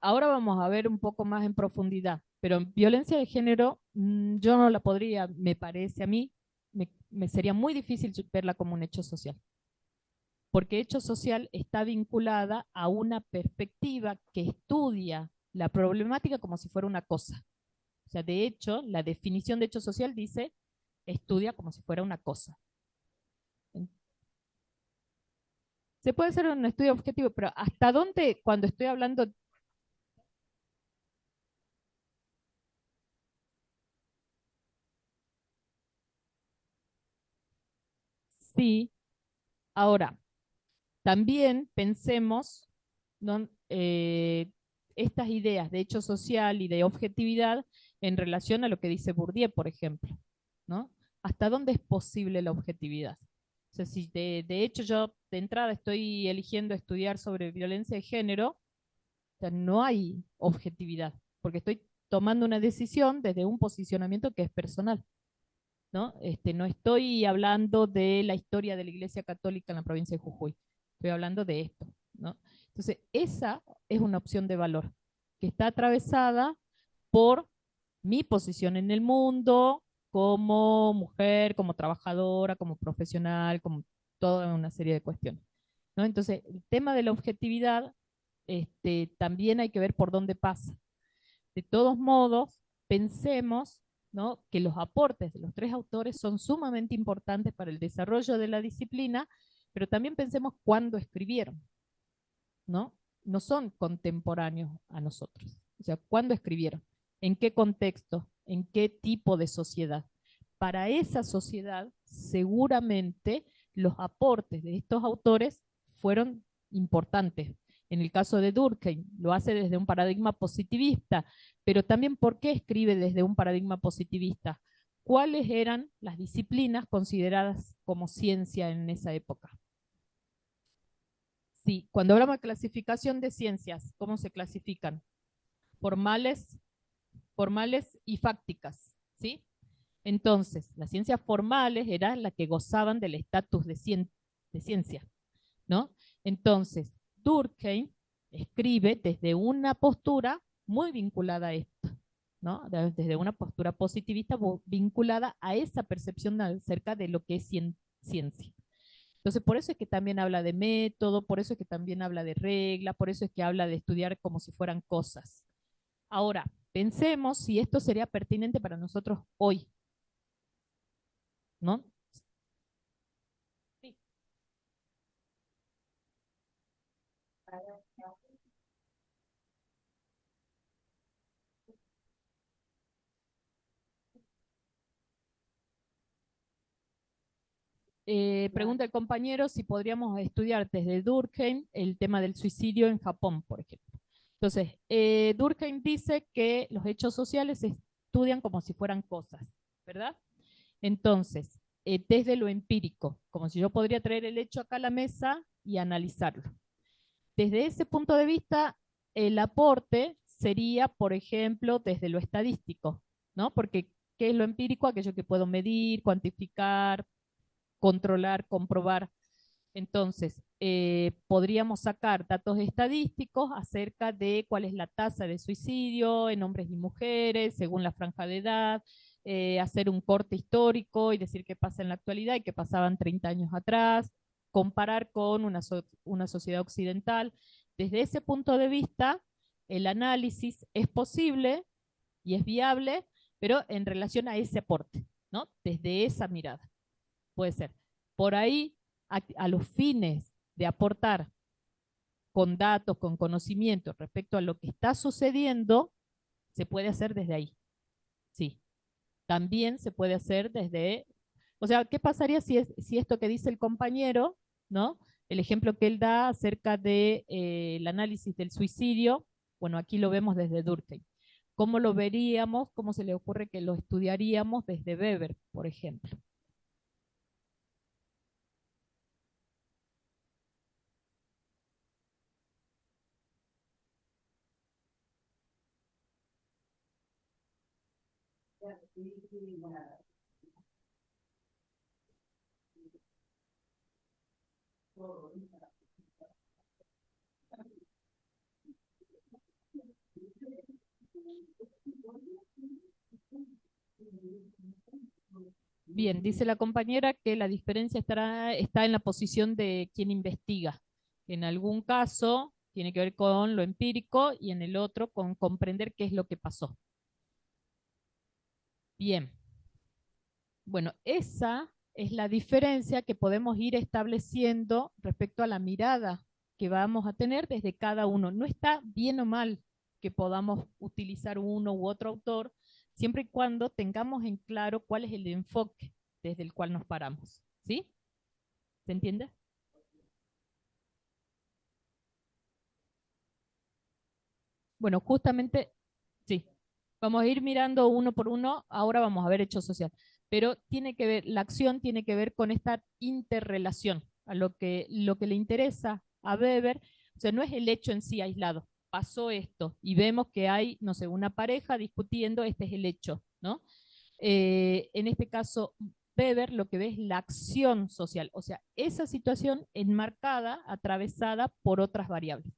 Ahora vamos a ver un poco más en profundidad, pero en violencia de género yo no la podría, me parece a mí, me sería muy difícil verla como un hecho social, porque hecho social está vinculada a una perspectiva que estudia la problemática como si fuera una cosa. O sea, de hecho, la definición de hecho social dice estudia como si fuera una cosa. Se puede hacer un estudio objetivo, pero ¿hasta dónde cuando estoy hablando? Sí, ahora, también pensemos, ¿no? Estas ideas de hecho social y de objetividad en relación a lo que dice Bourdieu, por ejemplo, ¿no? ¿Hasta dónde es posible la objetividad? O sea, si de hecho yo de entrada estoy eligiendo estudiar sobre violencia de género, o sea, no hay objetividad, porque estoy tomando una decisión desde un posicionamiento que es personal. ¿No? No estoy hablando de la historia de la Iglesia Católica en la provincia de Jujuy, estoy hablando de esto, ¿no? Entonces, esa es una opción de valor que está atravesada por mi posición en el mundo como mujer, como trabajadora, como profesional, como toda una serie de cuestiones, ¿no? Entonces, el tema de la objetividad también hay que ver por dónde pasa. De todos modos, pensemos, ¿no?, que los aportes de los tres autores son sumamente importantes para el desarrollo de la disciplina, pero también pensemos cuándo escribieron, ¿no? No son contemporáneos a nosotros. O sea, ¿cuándo escribieron? ¿En qué contexto? ¿En qué tipo de sociedad? Para esa sociedad, seguramente los aportes de estos autores fueron importantes. En el caso de Durkheim, lo hace desde un paradigma positivista, pero también ¿por qué escribe desde un paradigma positivista? ¿Cuáles eran las disciplinas consideradas como ciencia en esa época? Sí, cuando hablamos de clasificación de ciencias, ¿cómo se clasifican? Formales, formales y fácticas, ¿sí? Entonces, las ciencias formales eran las que gozaban del estatus de ciencia, ¿no? Entonces, Durkheim escribe desde una postura muy vinculada a esto, ¿no? Desde una postura positivista vinculada a esa percepción acerca de lo que es ciencia. Entonces, por eso es que también habla de método, por eso es que también habla de regla, por eso es que habla de estudiar como si fueran cosas. Ahora, pensemos si esto sería pertinente para nosotros hoy, ¿no? Sí. Pregunta el compañero si podríamos estudiar desde Durkheim el tema del suicidio en Japón, por ejemplo. Entonces, Durkheim dice que los hechos sociales se estudian como si fueran cosas, ¿verdad? Entonces, desde lo empírico, como si yo podría traer el hecho acá a la mesa y analizarlo. Desde ese punto de vista, el aporte sería, por ejemplo, desde lo estadístico, ¿no? Porque, ¿qué es lo empírico? Aquello que puedo medir, cuantificar, controlar, comprobar. Entonces, podríamos sacar datos estadísticos acerca de cuál es la tasa de suicidio en hombres y mujeres, según la franja de edad, hacer un corte histórico y decir qué pasa en la actualidad y qué pasaban 30 años atrás, comparar con una sociedad occidental. Desde ese punto de vista, el análisis es posible y es viable, pero en relación a ese aporte, ¿no? Desde esa mirada. Puede ser. Por ahí, a los fines de aportar con datos, con conocimiento respecto a lo que está sucediendo, se puede hacer desde ahí. Sí. También se puede hacer desde, o sea, ¿qué pasaría si esto que dice el compañero, ¿no? El ejemplo que él da acerca de el análisis del suicidio, bueno, aquí lo vemos desde Durkheim. ¿Cómo lo veríamos? ¿Cómo se le ocurre que lo estudiaríamos desde Weber, por ejemplo? Bien, dice la compañera que la diferencia está en la posición de quien investiga. En algún caso tiene que ver con lo empírico y en el otro con comprender qué es lo que pasó. Bien. Bueno, esa es la diferencia que podemos ir estableciendo respecto a la mirada que vamos a tener desde cada uno. No está bien o mal que podamos utilizar uno u otro autor, siempre y cuando tengamos en claro cuál es el enfoque desde el cual nos paramos. ¿Sí? ¿Se entiende? Bueno, justamente, sí. Vamos a ir mirando uno por uno, ahora vamos a ver hecho social. Pero tiene que ver, la acción tiene que ver con esta interrelación, a lo que le interesa a Weber, o sea, no es el hecho en sí aislado, pasó esto, y vemos que hay, no sé, una pareja discutiendo, este es el hecho, ¿no? En este caso, Weber lo que ve es la acción social, o sea, esa situación enmarcada, atravesada por otras variables.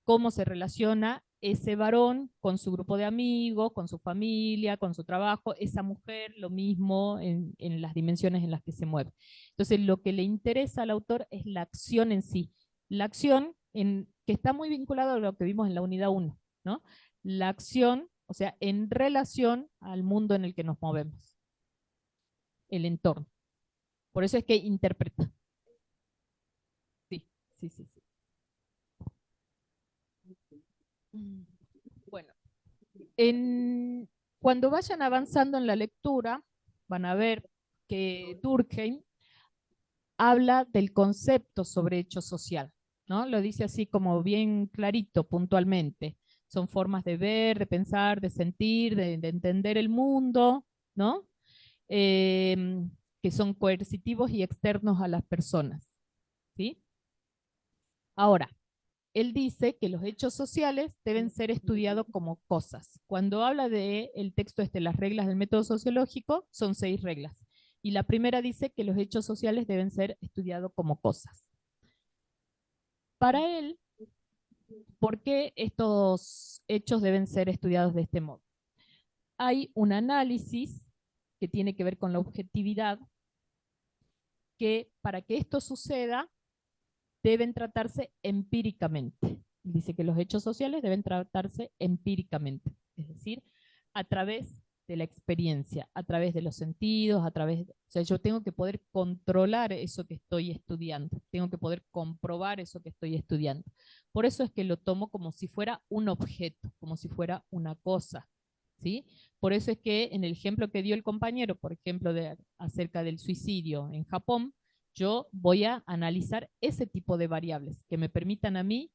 Cómo se relaciona ese varón con su grupo de amigos, con su familia, con su trabajo, esa mujer, lo mismo en las dimensiones en las que se mueve. Entonces, lo que le interesa al autor es la acción en sí. La acción que está muy vinculada a lo que vimos en la unidad 1, ¿no? La acción, o sea, en relación al mundo en el que nos movemos, el entorno. Por eso es que interpreta. Sí, sí, sí, sí. Bueno, cuando vayan avanzando en la lectura, van a ver que Durkheim habla del concepto sobre hecho social, ¿no? Lo dice así como bien clarito, puntualmente. Son formas de ver, de pensar, de sentir, de entender el mundo, ¿no? Que son coercitivos y externos a las personas, ¿sí? Ahora, él dice que los hechos sociales deben ser estudiados como cosas. Cuando habla del texto las reglas del método sociológico, son 6 reglas. Y la primera dice que los hechos sociales deben ser estudiados como cosas. Para él, ¿por qué estos hechos deben ser estudiados de este modo? Hay un análisis que tiene que ver con la objetividad, que para que esto suceda, deben tratarse empíricamente. Dice que los hechos sociales deben tratarse empíricamente, es decir, a través de la experiencia, a través de los sentidos, o sea, yo tengo que poder controlar eso que estoy estudiando, tengo que poder comprobar eso que estoy estudiando. Por eso es que lo tomo como si fuera un objeto, como si fuera una cosa, ¿sí? Por eso es que en el ejemplo que dio el compañero, por ejemplo, acerca del suicidio en Japón, yo voy a analizar ese tipo de variables que me permitan a mí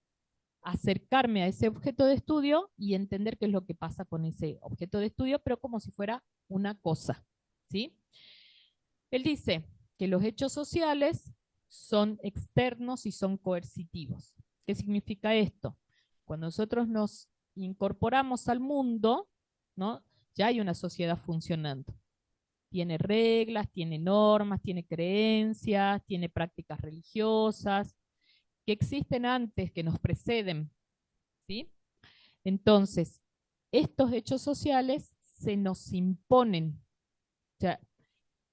acercarme a ese objeto de estudio y entender qué es lo que pasa con ese objeto de estudio, pero como si fuera una cosa, ¿sí? Él dice que los hechos sociales son externos y son coercitivos. ¿Qué significa esto? Cuando nosotros nos incorporamos al mundo, ¿no? Ya hay una sociedad funcionando. Tiene reglas, tiene normas, tiene creencias, tiene prácticas religiosas, que existen antes, que nos preceden, ¿sí? Entonces, estos hechos sociales se nos imponen. O sea,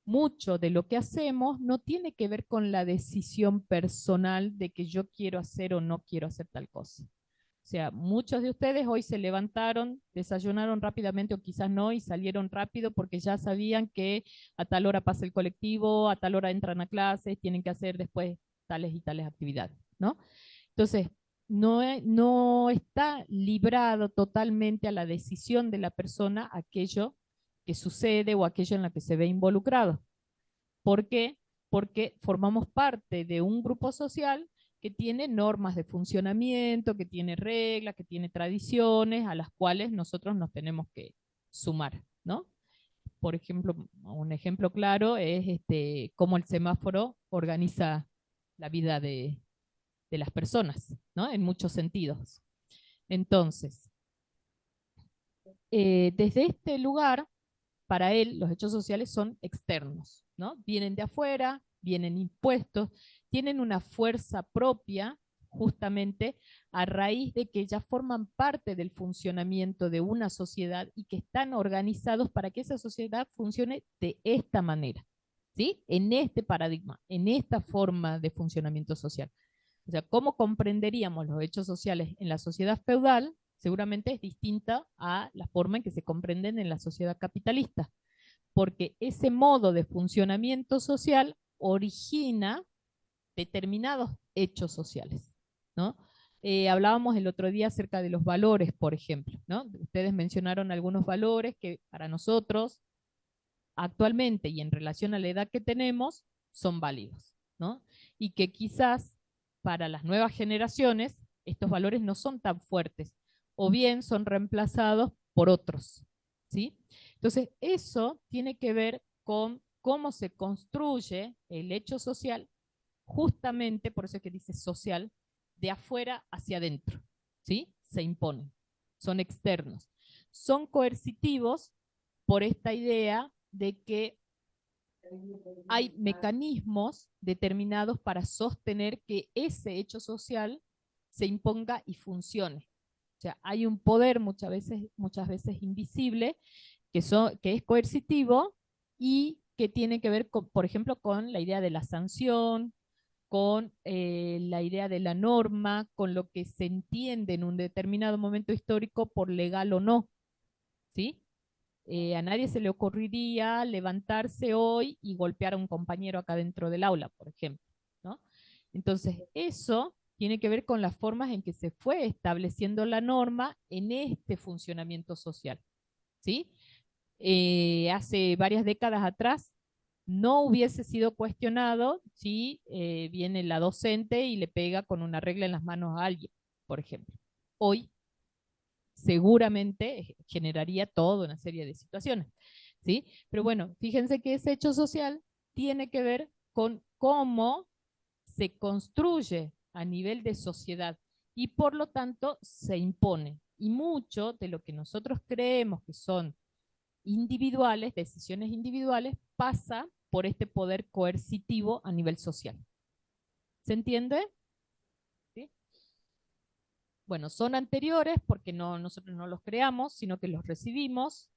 mucho de lo que hacemos no tiene que ver con la decisión personal de que yo quiero hacer o no quiero hacer tal cosa. O sea, muchos de ustedes hoy se levantaron, desayunaron rápidamente o quizás no y salieron rápido porque ya sabían que a tal hora pasa el colectivo, a tal hora entran a clases, tienen que hacer después tales y tales actividades, ¿no? Entonces, no está librado totalmente a la decisión de la persona aquello que sucede o aquello en la que se ve involucrado. ¿Por qué? Porque formamos parte de un grupo social que tiene normas de funcionamiento, que tiene reglas, que tiene tradiciones a las cuales nosotros nos tenemos que sumar, ¿no? Por ejemplo, un ejemplo claro es cómo el semáforo organiza la vida de las personas, ¿no? En muchos sentidos. Entonces, desde este lugar, para él, los hechos sociales son externos, ¿no? Vienen de afuera, vienen impuestos, tienen una fuerza propia, justamente a raíz de que ya forman parte del funcionamiento de una sociedad y que están organizados para que esa sociedad funcione de esta manera, ¿sí? En este paradigma, en esta forma de funcionamiento social. O sea, ¿cómo comprenderíamos los hechos sociales en la sociedad feudal? Seguramente es distinta a la forma en que se comprenden en la sociedad capitalista, porque ese modo de funcionamiento social origina determinados hechos sociales, ¿no? Hablábamos el otro día acerca de los valores, por ejemplo, ¿no? Ustedes mencionaron algunos valores que para nosotros actualmente y en relación a la edad que tenemos son válidos, ¿no? Y que quizás para las nuevas generaciones estos valores no son tan fuertes o bien son reemplazados por otros, ¿sí? Entonces, eso tiene que ver con cómo se construye el hecho social, justamente, por eso es que dice social, de afuera hacia adentro, ¿sí? Se imponen, son externos. Son coercitivos por esta idea de que hay mecanismos determinados para sostener que ese hecho social se imponga y funcione. O sea, hay un poder muchas veces invisible que es coercitivo y que tiene que ver, con, por ejemplo, con la idea de la sanción, con la idea de la norma, con lo que se entiende en un determinado momento histórico por legal o no, ¿sí? A nadie se le ocurriría levantarse hoy y golpear a un compañero acá dentro del aula, por ejemplo, ¿no? Entonces, eso tiene que ver con las formas en que se fue estableciendo la norma en este funcionamiento social, ¿sí? Hace varias décadas atrás no hubiese sido cuestionado si viene la docente y le pega con una regla en las manos a alguien, por ejemplo. Hoy seguramente generaría toda una serie de situaciones, ¿sí? Pero bueno, fíjense que ese hecho social tiene que ver con cómo se construye a nivel de sociedad y por lo tanto se impone. Y mucho de lo que nosotros creemos que son individuales, decisiones individuales, pasa por este poder coercitivo a nivel social. ¿Se entiende? ¿Sí? Bueno, son anteriores porque nosotros no los creamos, sino que los recibimos,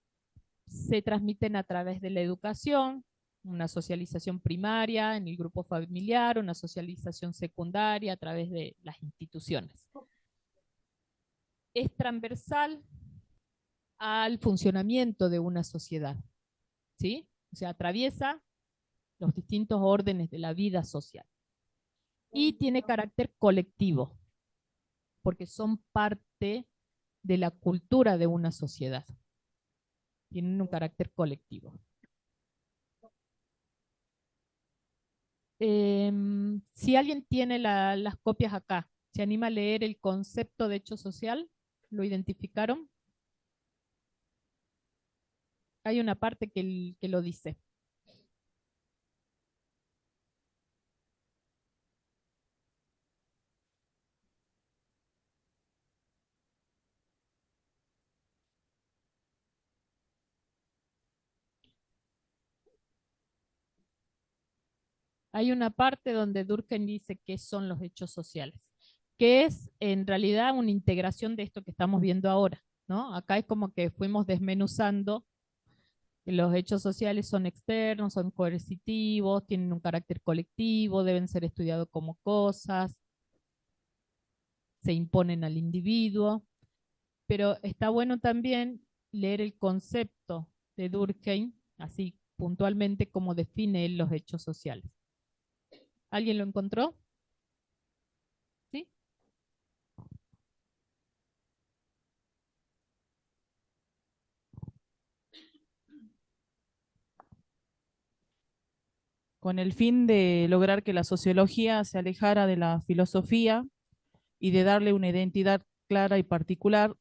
se transmiten a través de la educación, una socialización primaria en el grupo familiar, una socialización secundaria a través de las instituciones. Es transversal al funcionamiento de una sociedad, ¿sí? O sea, atraviesa los distintos órdenes de la vida social. Y tiene carácter colectivo, porque son parte de la cultura de una sociedad. Tienen un carácter colectivo. Si alguien tiene las copias acá, ¿se anima a leer el concepto de hecho social? ¿Lo identificaron? Hay una parte que lo dice. Hay una parte donde Durkheim dice qué son los hechos sociales, que es en realidad una integración de esto que estamos viendo ahora, ¿no? Acá es como que fuimos desmenuzando que los hechos sociales son externos, son coercitivos, tienen un carácter colectivo, deben ser estudiados como cosas, se imponen al individuo, pero está bueno también leer el concepto de Durkheim, así puntualmente como define él los hechos sociales. ¿Alguien lo encontró? ¿Sí? Con el fin de lograr que la sociología se alejara de la filosofía y de darle una identidad clara y particular,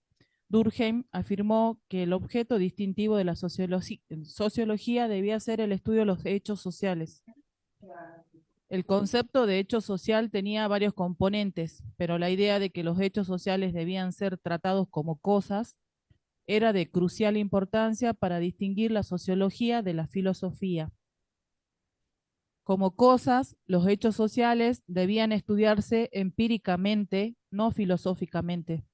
Durkheim afirmó que el objeto distintivo de la sociología debía ser el estudio de los hechos sociales. El concepto de hecho social tenía varios componentes, pero la idea de que los hechos sociales debían ser tratados como cosas era de crucial importancia para distinguir la sociología de la filosofía. Como cosas, los hechos sociales debían estudiarse empíricamente, no filosóficamente.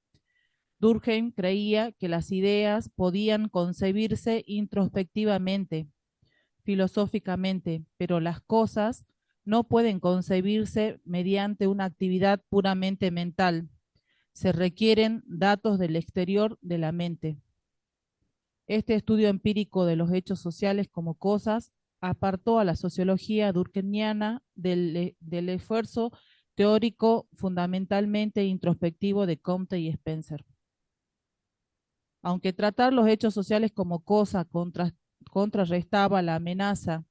Durkheim creía que las ideas podían concebirse introspectivamente, filosóficamente, pero las cosas no pueden concebirse mediante una actividad puramente mental. Se requieren datos del exterior de la mente. Este estudio empírico de los hechos sociales como cosas apartó a la sociología durkheimiana del esfuerzo teórico fundamentalmente introspectivo de Comte y Spencer. Aunque tratar los hechos sociales como cosa contrarrestaba la amenaza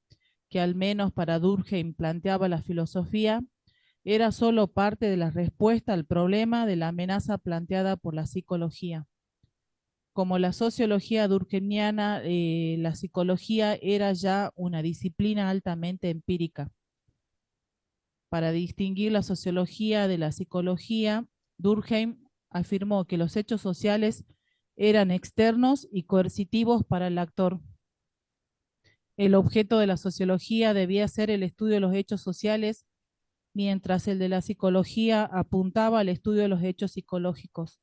que al menos para Durkheim planteaba la filosofía, era solo parte de la respuesta al problema de la amenaza planteada por la psicología. Como la sociología durkheimiana, la psicología era ya una disciplina altamente empírica. Para distinguir la sociología de la psicología, Durkheim afirmó que los hechos sociales eran externos y coercitivos para el actor. El objeto de la sociología debía ser el estudio de los hechos sociales, mientras el de la psicología apuntaba al estudio de los hechos psicológicos.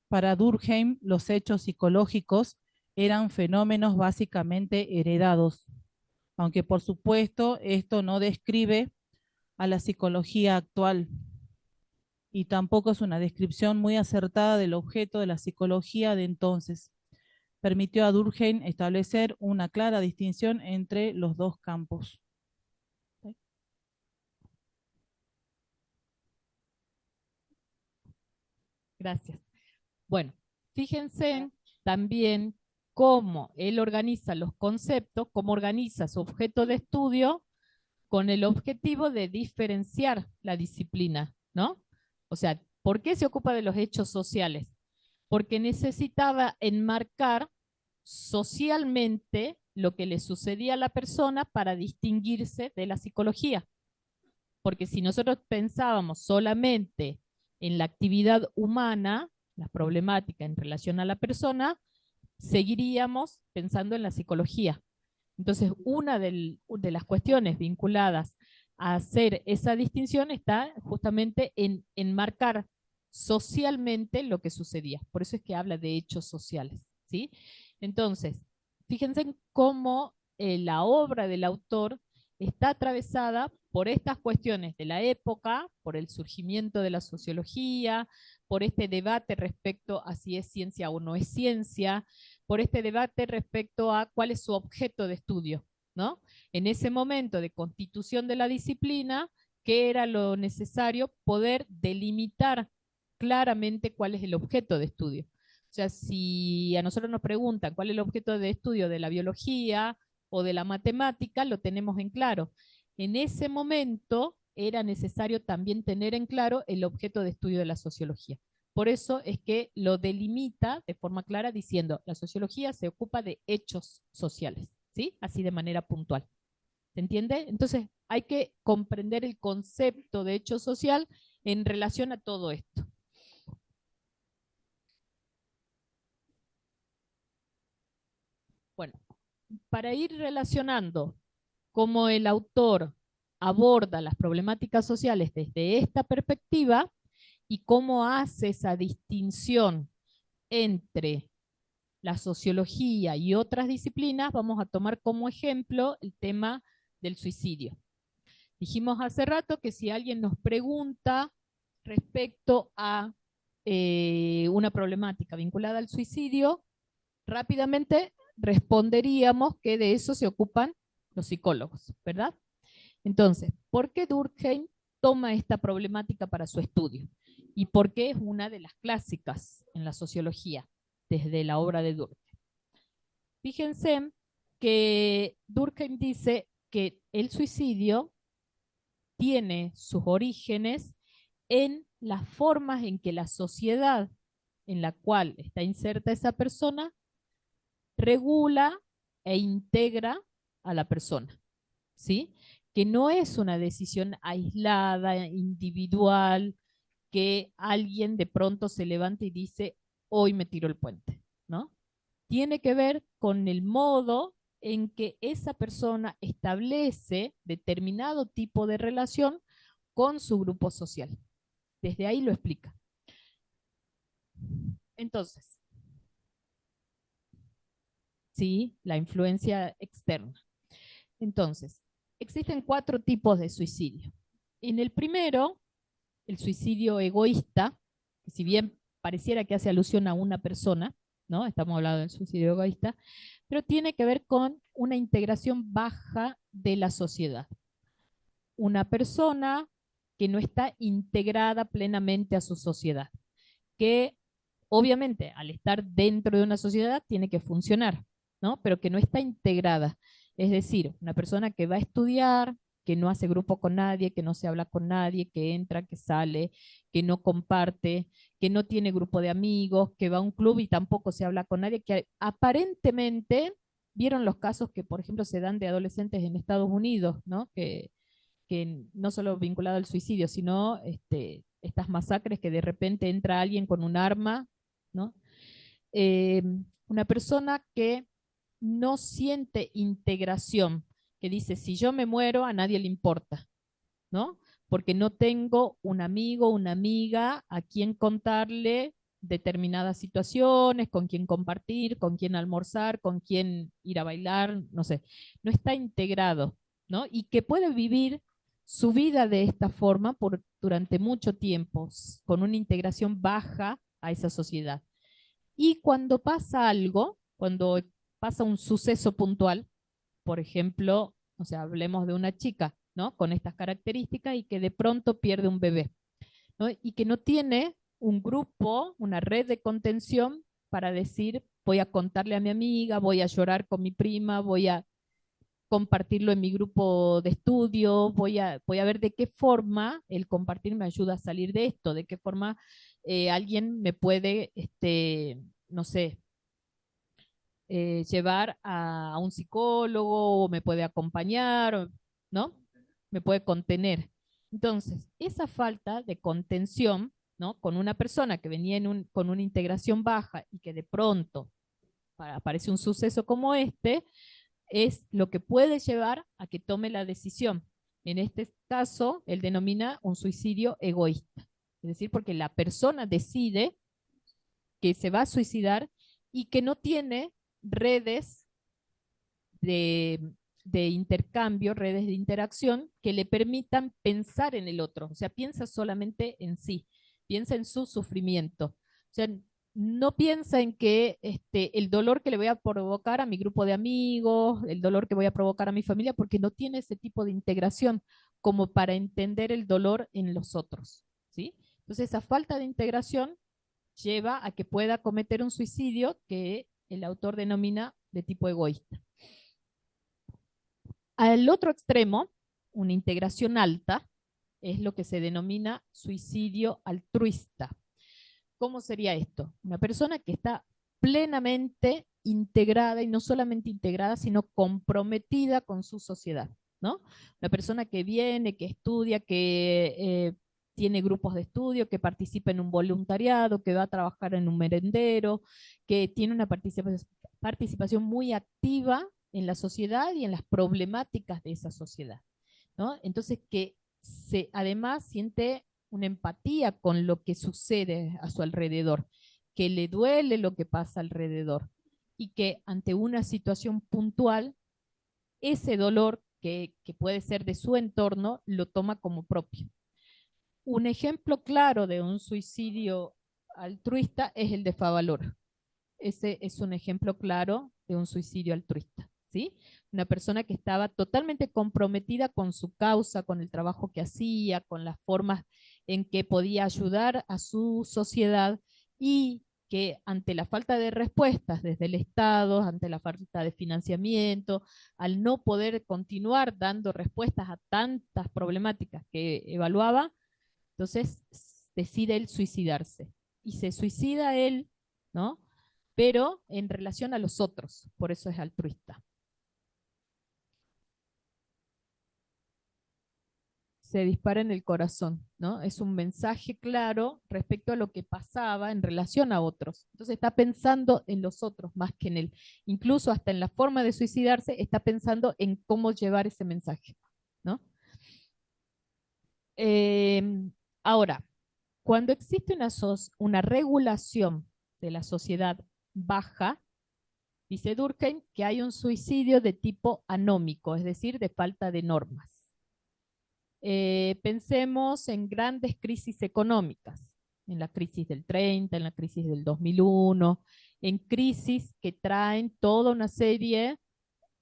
Para Durkheim, los hechos psicológicos eran fenómenos básicamente heredados, aunque por supuesto esto no describe a la psicología actual y tampoco es una descripción muy acertada del objeto de la psicología de entonces. Permitió a Durkheim establecer una clara distinción entre los dos campos. Gracias. Bueno, fíjense también cómo él organiza los conceptos, cómo organiza su objeto de estudio con el objetivo de diferenciar la disciplina, ¿no? O sea, ¿por qué se ocupa de los hechos sociales? Porque necesitaba enmarcar socialmente lo que le sucedía a la persona para distinguirse de la psicología. Porque si nosotros pensábamos solamente en la actividad humana, la problemática en relación a la persona, seguiríamos pensando en la psicología. Entonces, una de las cuestiones vinculadas a hacer esa distinción está justamente en enmarcar socialmente lo que sucedía. Por eso es que habla de hechos sociales, ¿sí? Entonces, fíjense cómo la obra del autor está atravesada por estas cuestiones de la época, por el surgimiento de la sociología, por este debate respecto a si es ciencia o no es ciencia, por este debate respecto a cuál es su objeto de estudio, ¿no? En ese momento de constitución de la disciplina, ¿qué era lo necesario? Poder delimitar claramente cuál es el objeto de estudio. O sea, si a nosotros nos preguntan cuál es el objeto de estudio de la biología o de la matemática, lo tenemos en claro. en ese momento era necesario también tener en claro el objeto de estudio de la sociología. Por eso es que lo delimita de forma clara diciendo, la sociología se ocupa de hechos sociales, ¿sí? Así de manera puntual. ¿Se entiende? Entonces, hay que comprender el concepto de hecho social en relación a todo esto. Bueno, para ir relacionando cómo el autor aborda las problemáticas sociales desde esta perspectiva y cómo hace esa distinción entre la sociología y otras disciplinas, vamos a tomar como ejemplo el tema del suicidio. Dijimos hace rato que si alguien nos pregunta respecto a una problemática vinculada al suicidio, rápidamente responderíamos que de eso se ocupan los psicólogos, ¿verdad? Entonces, ¿por qué Durkheim toma esta problemática para su estudio? ¿Y por qué es una de las clásicas en la sociología desde la obra de Durkheim? Fíjense que Durkheim dice que el suicidio tiene sus orígenes en las formas en que la sociedad en la cual está inserta esa persona regula e integra a la persona, ¿sí? Que no es una decisión aislada, individual, que alguien de pronto se levanta y dice, hoy me tiro el puente, ¿no? Tiene que ver con el modo en que esa persona establece determinado tipo de relación con su grupo social. Desde ahí lo explica. Entonces, sí, la influencia externa. Entonces, existen 4 tipos de suicidio. En el primero, el suicidio egoísta, que si bien pareciera que hace alusión a una persona, ¿no? Estamos hablando del suicidio egoísta, pero tiene que ver con una integración baja de la sociedad. Una persona que no está integrada plenamente a su sociedad, que obviamente al estar dentro de una sociedad tiene que funcionar, ¿no? Pero que no está integrada. Es decir, una persona que va a estudiar, que no hace grupo con nadie, que no se habla con nadie, que entra, que sale, que no comparte, que no tiene grupo de amigos, que va a un club y tampoco se habla con nadie, que aparentemente vieron los casos que, por ejemplo, se dan de adolescentes en Estados Unidos, ¿no? Que no solo vinculado al suicidio, sino estas masacres que de repente entra alguien con un arma, ¿no? Una persona que no siente integración, que dice, si yo me muero, a nadie le importa, ¿no? Porque no tengo un amigo, una amiga a quien contarle determinadas situaciones, con quien compartir, con quien almorzar, con quien ir a bailar, no sé, no está integrado, ¿no? Y que puede vivir su vida de esta forma durante mucho tiempo, con una integración baja a esa sociedad. Y cuando pasa algo, cuando pasa un suceso puntual, por ejemplo, o sea, hablemos de una chica, ¿no? Con estas características y que de pronto pierde un bebé, ¿no? Y que no tiene un grupo, una red de contención para decir, voy a contarle a mi amiga, voy a llorar con mi prima, voy a compartirlo en mi grupo de estudio, voy a ver de qué forma el compartir me ayuda a salir de esto, de qué forma alguien me puede, no sé, llevar a un psicólogo, o me puede acompañar, ¿no? Me puede contener. Entonces, esa falta de contención, ¿no? Con una persona que venía con una integración baja y que de pronto aparece un suceso como este, es lo que puede llevar a que tome la decisión. En este caso, él denomina un suicidio egoísta. Es decir, porque la persona decide que se va a suicidar y que no tiene redes de intercambio, redes de interacción que le permitan pensar en el otro. O sea, piensa solamente en sí, piensa en su sufrimiento. O sea, no piensa en que el dolor que le voy a provocar a mi grupo de amigos, el dolor que voy a provocar a mi familia, porque no tiene ese tipo de integración como para entender el dolor en los otros, ¿sí? Entonces, esa falta de integración lleva a que pueda cometer un suicidio que el autor denomina de tipo egoísta. Al otro extremo una integración alta, es lo que se denomina suicidio altruista. ¿Cómo sería esto? Una persona que está plenamente integrada, y no solamente integrada, sino comprometida con su sociedad, ¿no? Una persona que viene, que estudia, que tiene grupos de estudio, que participa en un voluntariado, que va a trabajar en un merendero, que tiene una participación muy activa en la sociedad y en las problemáticas de esa sociedad, ¿no? Entonces, que además siente una empatía con lo que sucede a su alrededor, que le duele lo que pasa alrededor y que ante una situación puntual, ese dolor que puede ser de su entorno, lo toma como propio. Un ejemplo claro de un suicidio altruista es el de Favaloro. Ese es un ejemplo claro de un suicidio altruista, ¿sí? Una persona que estaba totalmente comprometida con su causa, con el trabajo que hacía, con las formas en que podía ayudar a su sociedad, y que ante la falta de respuestas desde el Estado, ante la falta de financiamiento, al no poder continuar dando respuestas a tantas problemáticas que evaluaba, entonces decide él suicidarse. Y se suicida él, ¿no? Pero en relación a los otros, por eso es altruista. Se dispara en el corazón, ¿no? Es un mensaje claro respecto a lo que pasaba en relación a otros. Entonces está pensando en los otros más que en él. Incluso hasta en la forma de suicidarse está pensando en cómo llevar ese mensaje, ¿no? Ahora, cuando existe una regulación de la sociedad baja, dice Durkheim que hay un suicidio de tipo anómico, es decir, de falta de normas. Pensemos en grandes crisis económicas, en la crisis del 30, en la crisis del 2001, en crisis que traen toda una serie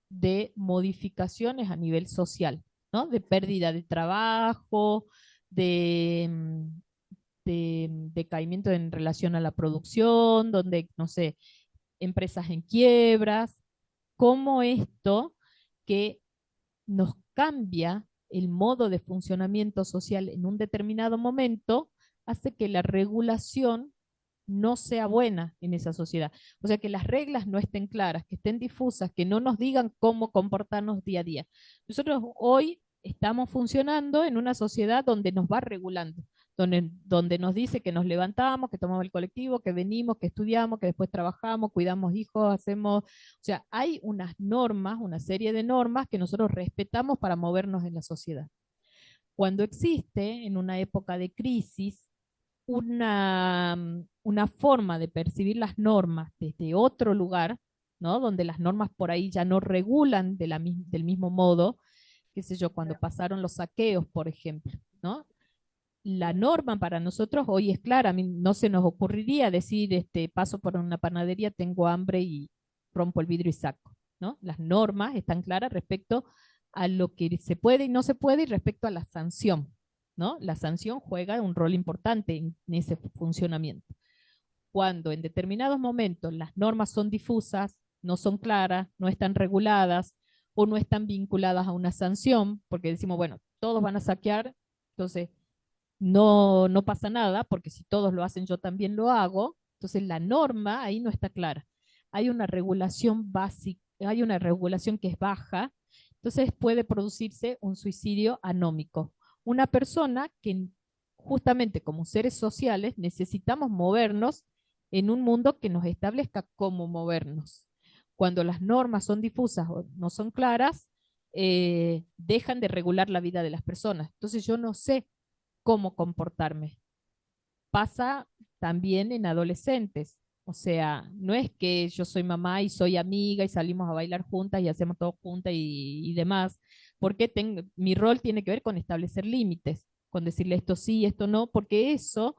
de modificaciones a nivel social, ¿no? De pérdida de trabajo, de decaimiento en relación a la producción, donde, no sé, empresas en quiebras, cómo esto que nos cambia el modo de funcionamiento social en un determinado momento hace que la regulación no sea buena en esa sociedad. O sea, que las reglas no estén claras, que estén difusas, que no nos digan cómo comportarnos día a día. Nosotros hoy estamos funcionando en una sociedad donde nos va regulando, donde nos dice que nos levantamos, que tomamos el colectivo, que venimos, que estudiamos, que después trabajamos, cuidamos hijos, hacemos... O sea, hay unas normas, una serie de normas que nosotros respetamos para movernos en la sociedad. Cuando existe, en una época de crisis, una forma de percibir las normas desde otro lugar, ¿no? Donde las normas por ahí ya no regulan del mismo modo, qué sé yo, cuando pasaron los saqueos, por ejemplo, ¿no? La norma para nosotros hoy es clara, a mí no se nos ocurriría decir, paso por una panadería, tengo hambre y rompo el vidrio y saco, ¿no? Las normas están claras respecto a lo que se puede y no se puede y respecto a la sanción, ¿no? La sanción juega un rol importante en ese funcionamiento. Cuando en determinados momentos las normas son difusas, no son claras, no están reguladas o no están vinculadas a una sanción, porque decimos, bueno, todos van a saquear, entonces no pasa nada, porque si todos lo hacen yo también lo hago, entonces la norma ahí no está clara. Hay una regulación básica, hay una regulación que es baja, entonces puede producirse un suicidio anómico. Una persona que justamente como seres sociales necesitamos movernos en un mundo que nos establezca cómo movernos. Cuando las normas son difusas o no son claras, dejan de regular la vida de las personas. Entonces yo no sé cómo comportarme. Pasa también en adolescentes. O sea, no es que yo soy mamá y soy amiga y salimos a bailar juntas y hacemos todo juntas y demás, porque mi rol tiene que ver con establecer límites, con decirle esto sí, esto no, porque eso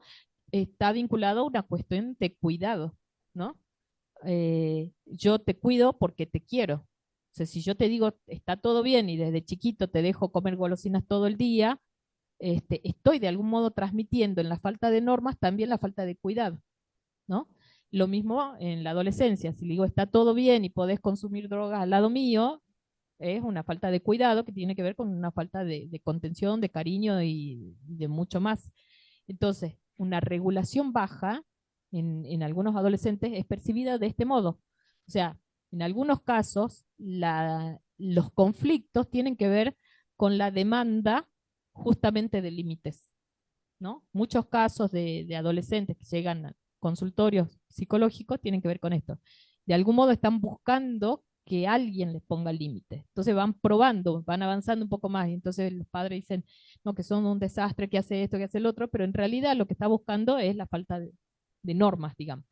está vinculado a una cuestión de cuidado, ¿no? Yo te cuido porque te quiero. O sea, si yo te digo, está todo bien y desde chiquito te dejo comer golosinas todo el día, estoy de algún modo transmitiendo en la falta de normas también la falta de cuidado, ¿no? Lo mismo en la adolescencia, si le digo está todo bien y podés consumir drogas al lado mío, es una falta de cuidado que tiene que ver con una falta de contención, de cariño y de mucho más. Entonces, una regulación baja en algunos adolescentes es percibida de este modo. O sea, en algunos casos, los conflictos tienen que ver con la demanda justamente de límites, ¿no? Muchos casos de adolescentes que llegan a consultorios psicológicos tienen que ver con esto. De algún modo están buscando que alguien les ponga límites. Entonces van probando, van avanzando un poco más, y entonces los padres dicen, no, que son un desastre, que hace esto, que hace el otro, pero en realidad lo que está buscando es la falta de normas, digamos.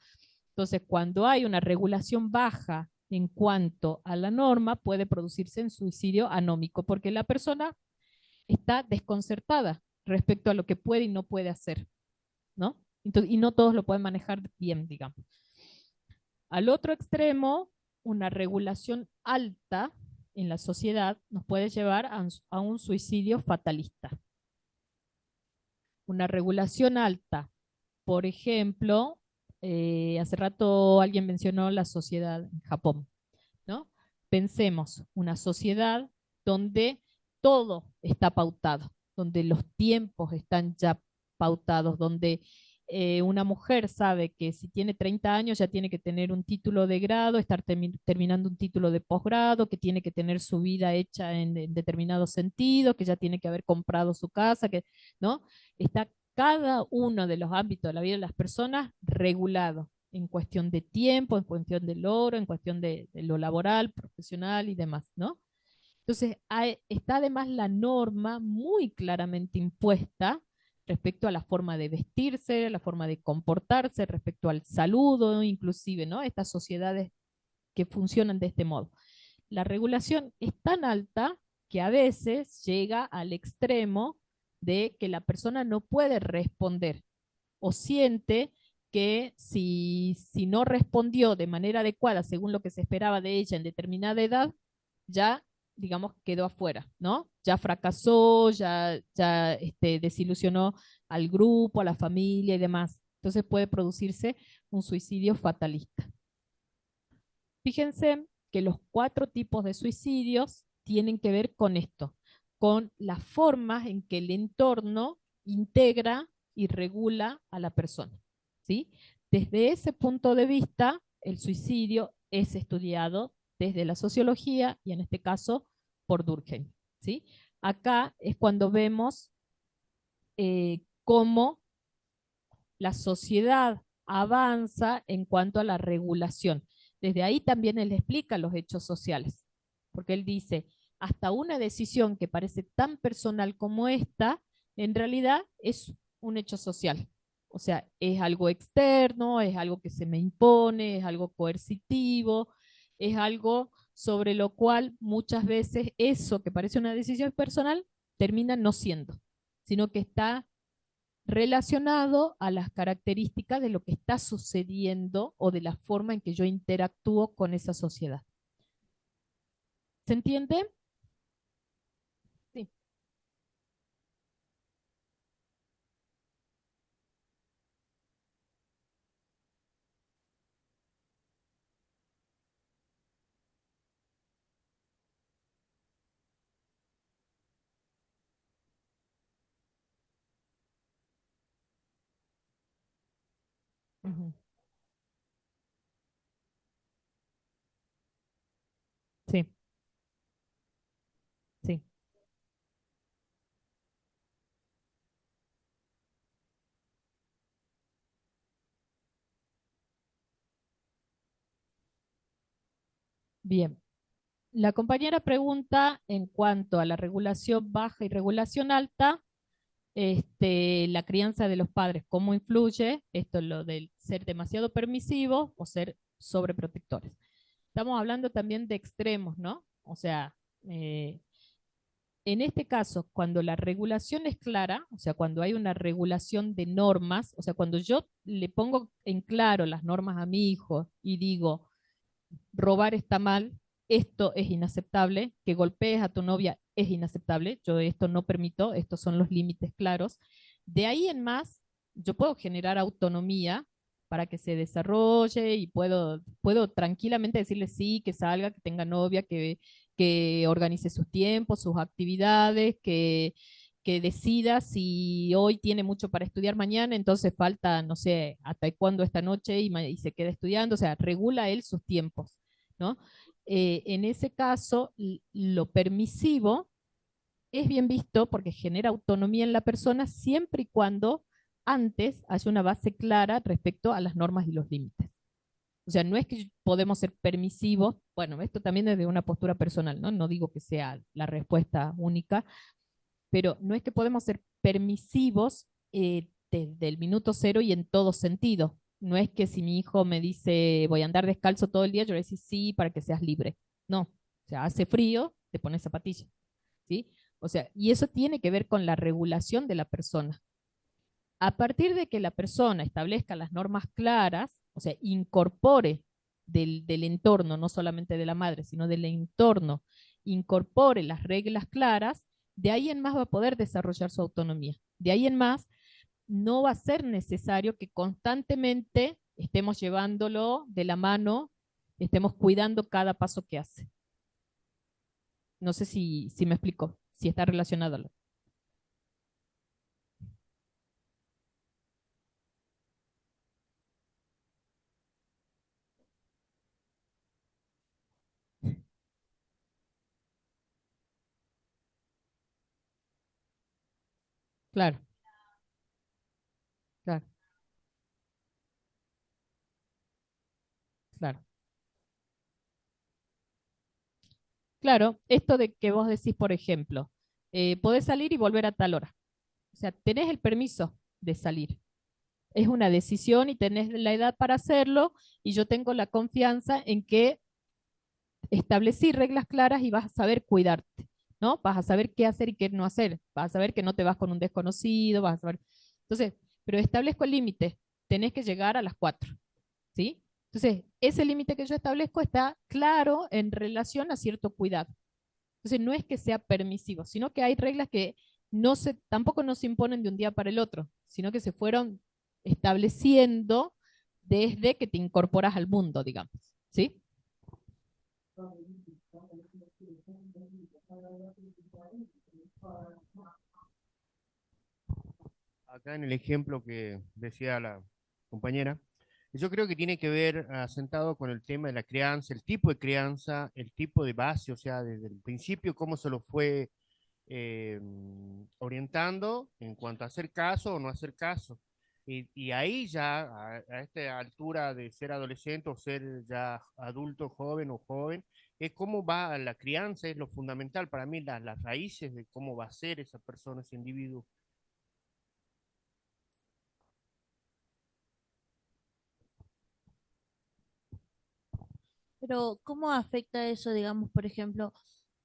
Entonces, cuando hay una regulación baja en cuanto a la norma, puede producirse un suicidio anómico, porque la persona está desconcertada respecto a lo que puede y no puede hacer, ¿no? Entonces, y no todos lo pueden manejar bien, digamos. Al otro extremo, una regulación alta en la sociedad nos puede llevar a un suicidio fatalista. Una regulación alta, por ejemplo, hace rato alguien mencionó la sociedad en Japón, ¿no? Pensemos, una sociedad donde todo está pautado, donde los tiempos están ya pautados, donde una mujer sabe que si tiene 30 años ya tiene que tener un título de grado, estar terminando un título de posgrado, que tiene que tener su vida hecha en determinado sentido, que ya tiene que haber comprado su casa, que, ¿no? Está cada uno de los ámbitos de la vida de las personas regulado en cuestión de tiempo, en cuestión del logro, en cuestión de lo laboral, profesional y demás, ¿no? Entonces, está además la norma muy claramente impuesta respecto a la forma de vestirse, la forma de comportarse, respecto al saludo, inclusive, ¿no? Estas sociedades que funcionan de este modo. La regulación es tan alta que a veces llega al extremo de que la persona no puede responder o siente que si no respondió de manera adecuada según lo que se esperaba de ella en determinada edad, ya, digamos, quedó afuera, ¿no? Ya fracasó, ya desilusionó al grupo, a la familia y demás. Entonces puede producirse un suicidio fatalista. Fíjense que los 4 tipos de suicidios tienen que ver con esto, con las formas en que el entorno integra y regula a la persona, ¿sí? Desde ese punto de vista, el suicidio es estudiado desde la sociología y en este caso por Durkheim, ¿sí? Acá es cuando vemos cómo la sociedad avanza en cuanto a la regulación. Desde ahí también él explica los hechos sociales, porque él dice, hasta una decisión que parece tan personal como esta, en realidad es un hecho social. O sea, es algo externo, es algo que se me impone, es algo coercitivo, es algo sobre lo cual muchas veces eso que parece una decisión personal termina no siendo, sino que está relacionado a las características de lo que está sucediendo o de la forma en que yo interactúo con esa sociedad. ¿Se entiende? Sí. Ujú. Sí, sí. Bien. La compañera pregunta en cuanto a la regulación baja y regulación alta, la crianza de los padres, ¿cómo influye esto, lo del ser demasiado permisivo o ser sobreprotectores? Estamos hablando también de extremos, ¿no? O sea, en este caso, cuando la regulación es clara, o sea, cuando hay una regulación de normas, o sea, cuando yo le pongo en claro las normas a mi hijo y digo, robar está mal, esto es inaceptable, que golpees a tu novia es inaceptable, yo esto no permito, estos son los límites claros. De ahí en más, yo puedo generar autonomía para que se desarrolle y puedo tranquilamente decirle sí, que salga, que tenga novia, que que organice sus tiempos, sus actividades, que decida si hoy tiene mucho para estudiar mañana, entonces falta, no sé, hasta cuándo esta noche y se queda estudiando, o sea, regula él sus tiempos, ¿no? En ese caso, lo permisivo es bien visto porque genera autonomía en la persona siempre y cuando antes haya una base clara respecto a las normas y los límites. O sea, no es que podemos ser permisivos, bueno, esto también es de una postura personal, ¿no? No digo que sea la respuesta única, pero no es que podemos ser permisivos desde el minuto cero y en todo sentido. No es que si mi hijo me dice voy a andar descalzo todo el día, yo le decir sí para que seas libre. No, o sea, hace frío, te pones zapatillas, ¿sí? O sea, y eso tiene que ver con la regulación de la persona. A partir de que la persona establezca las normas claras, o sea, incorpore del entorno, no solamente de la madre, sino del entorno, incorpore las reglas claras, de ahí en más va a poder desarrollar su autonomía. De ahí en más no va a ser necesario que constantemente estemos llevándolo de la mano, estemos cuidando cada paso que hace. No sé si me explico, si está relacionado a lo. Claro, claro, claro. Claro, esto de que vos decís, por ejemplo, podés salir y volver a tal hora. O sea, tenés el permiso de salir. Es una decisión y tenés la edad para hacerlo y yo tengo la confianza en que establecí reglas claras y vas a saber cuidarte, ¿no? Vas a saber qué hacer y qué no hacer. Vas a saber que no te vas con un desconocido, vas a saber. Entonces, pero establezco el límite. Tenés que llegar a las 4, ¿sí? Entonces, ese límite que yo establezco está claro en relación a cierto cuidado. Entonces, no es que sea permisivo, sino que hay reglas que tampoco no se imponen de un día para el otro, sino que se fueron estableciendo desde que te incorporas al mundo, digamos, ¿sí? Acá en el ejemplo que decía la compañera, yo creo que tiene que ver asentado con el tema de la crianza, el tipo de crianza, el tipo de base, o sea, desde el principio cómo se lo fue eh, orientando en cuanto a hacer caso o no hacer caso. Y ahí ya, a esta altura de ser adolescente o ser ya adulto, joven o joven, es cómo va la crianza, es lo fundamental para mí, las raíces de cómo va a ser esa persona, ese individuo. Pero, ¿cómo afecta eso, digamos, por ejemplo,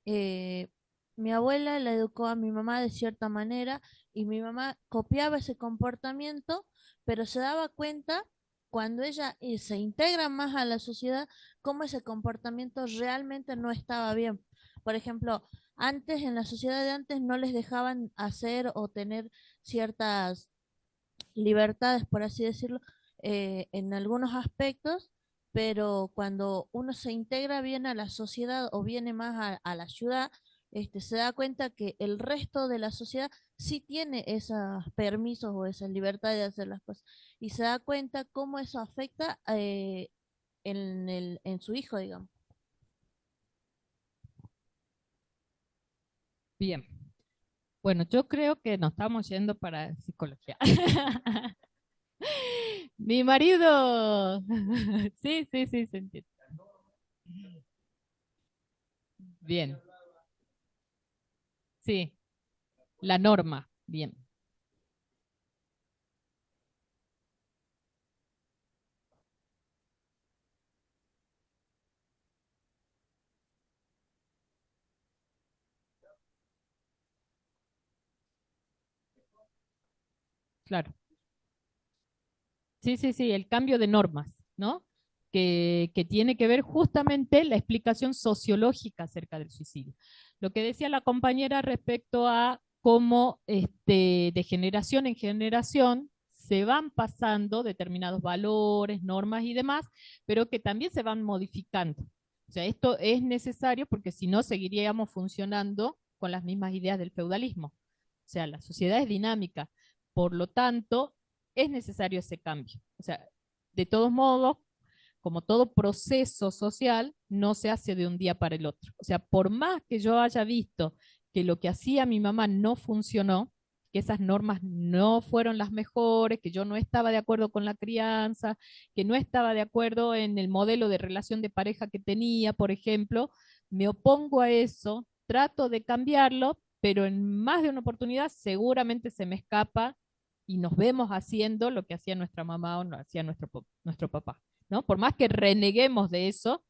eh, mi abuela la educó a mi mamá de cierta manera y mi mamá copiaba ese comportamiento, pero se daba cuenta cuando ella se integra más a la sociedad, cómo ese comportamiento realmente no estaba bien. Por ejemplo, antes, en la sociedad de antes, no les dejaban hacer o tener ciertas libertades, por así decirlo, en algunos aspectos, pero cuando uno se integra bien a la sociedad o viene más a la ciudad, se da cuenta que el resto de la sociedad sí tiene esos permisos o esas libertades de hacer las cosas y se da cuenta cómo eso afecta en su hijo, digamos. Bien. Bueno, yo creo que nos estamos yendo para psicología. Mi marido. Sí, sí, sí, se entiende. Bien. Sí, la norma. Bien. Claro. Sí, sí, sí, el cambio de normas, ¿no? Que tiene que ver justamente la explicación sociológica acerca del suicidio. Lo que decía la compañera respecto a cómo de generación en generación se van pasando determinados valores, normas y demás, pero que también se van modificando. O sea, esto es necesario porque si no seguiríamos funcionando con las mismas ideas del feudalismo. O sea, la sociedad es dinámica, por lo tanto, es necesario ese cambio. O sea, de todos modos, como todo proceso social, no se hace de un día para el otro. O sea, por más que yo haya visto que lo que hacía mi mamá no funcionó, que esas normas no fueron las mejores, que yo no estaba de acuerdo con la crianza, que no estaba de acuerdo en el modelo de relación de pareja que tenía, por ejemplo, me opongo a eso, trato de cambiarlo, pero en más de una oportunidad seguramente se me escapa y nos vemos haciendo lo que hacía nuestra mamá o no hacía nuestro papá, ¿no? Por más que reneguemos de eso,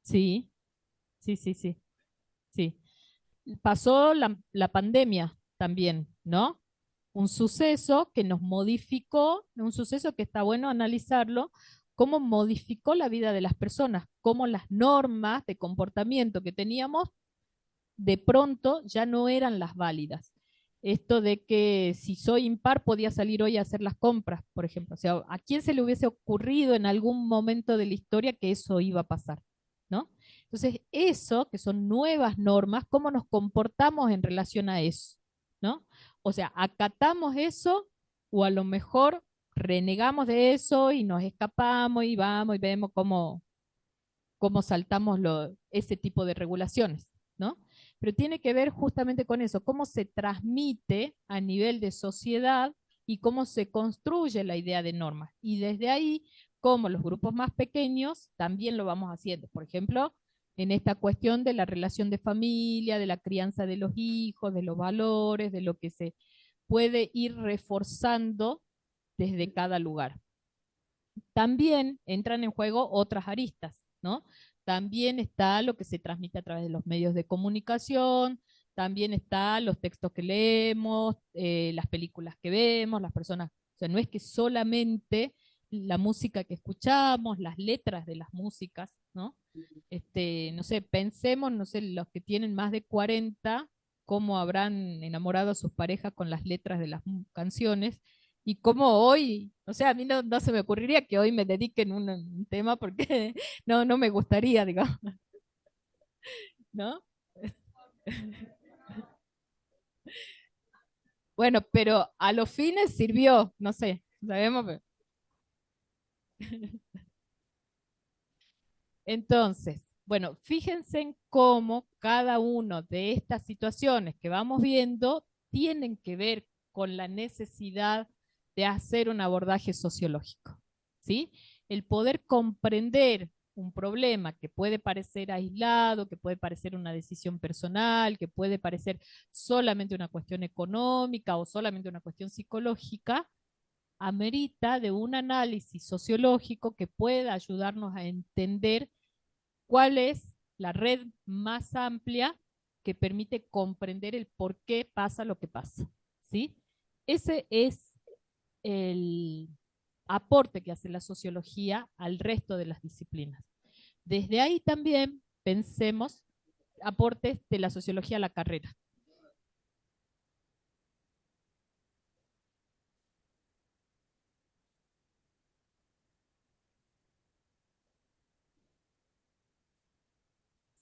sí, sí, sí, sí, sí. Pasó la pandemia también, ¿no? Un suceso que nos modificó, un suceso que está bueno analizarlo, cómo modificó la vida de las personas, cómo las normas de comportamiento que teníamos de pronto ya no eran las válidas. Esto de que si soy impar podía salir hoy a hacer las compras, por ejemplo. O sea, ¿a quién se le hubiese ocurrido en algún momento de la historia que eso iba a pasar? ¿No? Entonces, eso, que son nuevas normas, ¿cómo nos comportamos en relación a eso? ¿No? O sea, acatamos eso o a lo mejor renegamos de eso y nos escapamos y vamos y vemos cómo saltamos ese tipo de regulaciones, ¿no? Pero tiene que ver justamente con eso, cómo se transmite a nivel de sociedad y cómo se construye la idea de normas. Y desde ahí, cómo los grupos más pequeños también lo vamos haciendo. Por ejemplo, en esta cuestión de la relación de familia, de la crianza de los hijos, de los valores, de lo que se puede ir reforzando desde cada lugar. También entran en juego otras aristas, ¿no? También está lo que se transmite a través de los medios de comunicación, también está los textos que leemos, las películas que vemos, las personas, o sea, no es que solamente la música que escuchamos, las letras de las músicas, ¿no? No sé, pensemos, no sé, los que tienen más de 40, cómo habrán enamorado a sus parejas con las letras de las canciones, y cómo hoy, o sea, a mí no se me ocurriría que hoy me dediquen un tema porque no me gustaría, digamos, ¿no? Bueno, pero a los fines sirvió, no sé, sabemos. Entonces, bueno, fíjense en cómo cada una de estas situaciones que vamos viendo tienen que ver con la necesidad de hacer un abordaje sociológico, ¿sí? El poder comprender un problema que puede parecer aislado, que puede parecer una decisión personal, que puede parecer solamente una cuestión económica o solamente una cuestión psicológica, amerita de un análisis sociológico que pueda ayudarnos a entender cuál es la red más amplia que permite comprender el por qué pasa lo que pasa, ¿sí? Ese es el aporte que hace la sociología al resto de las disciplinas. Desde ahí también pensemos aportes de la sociología a la carrera.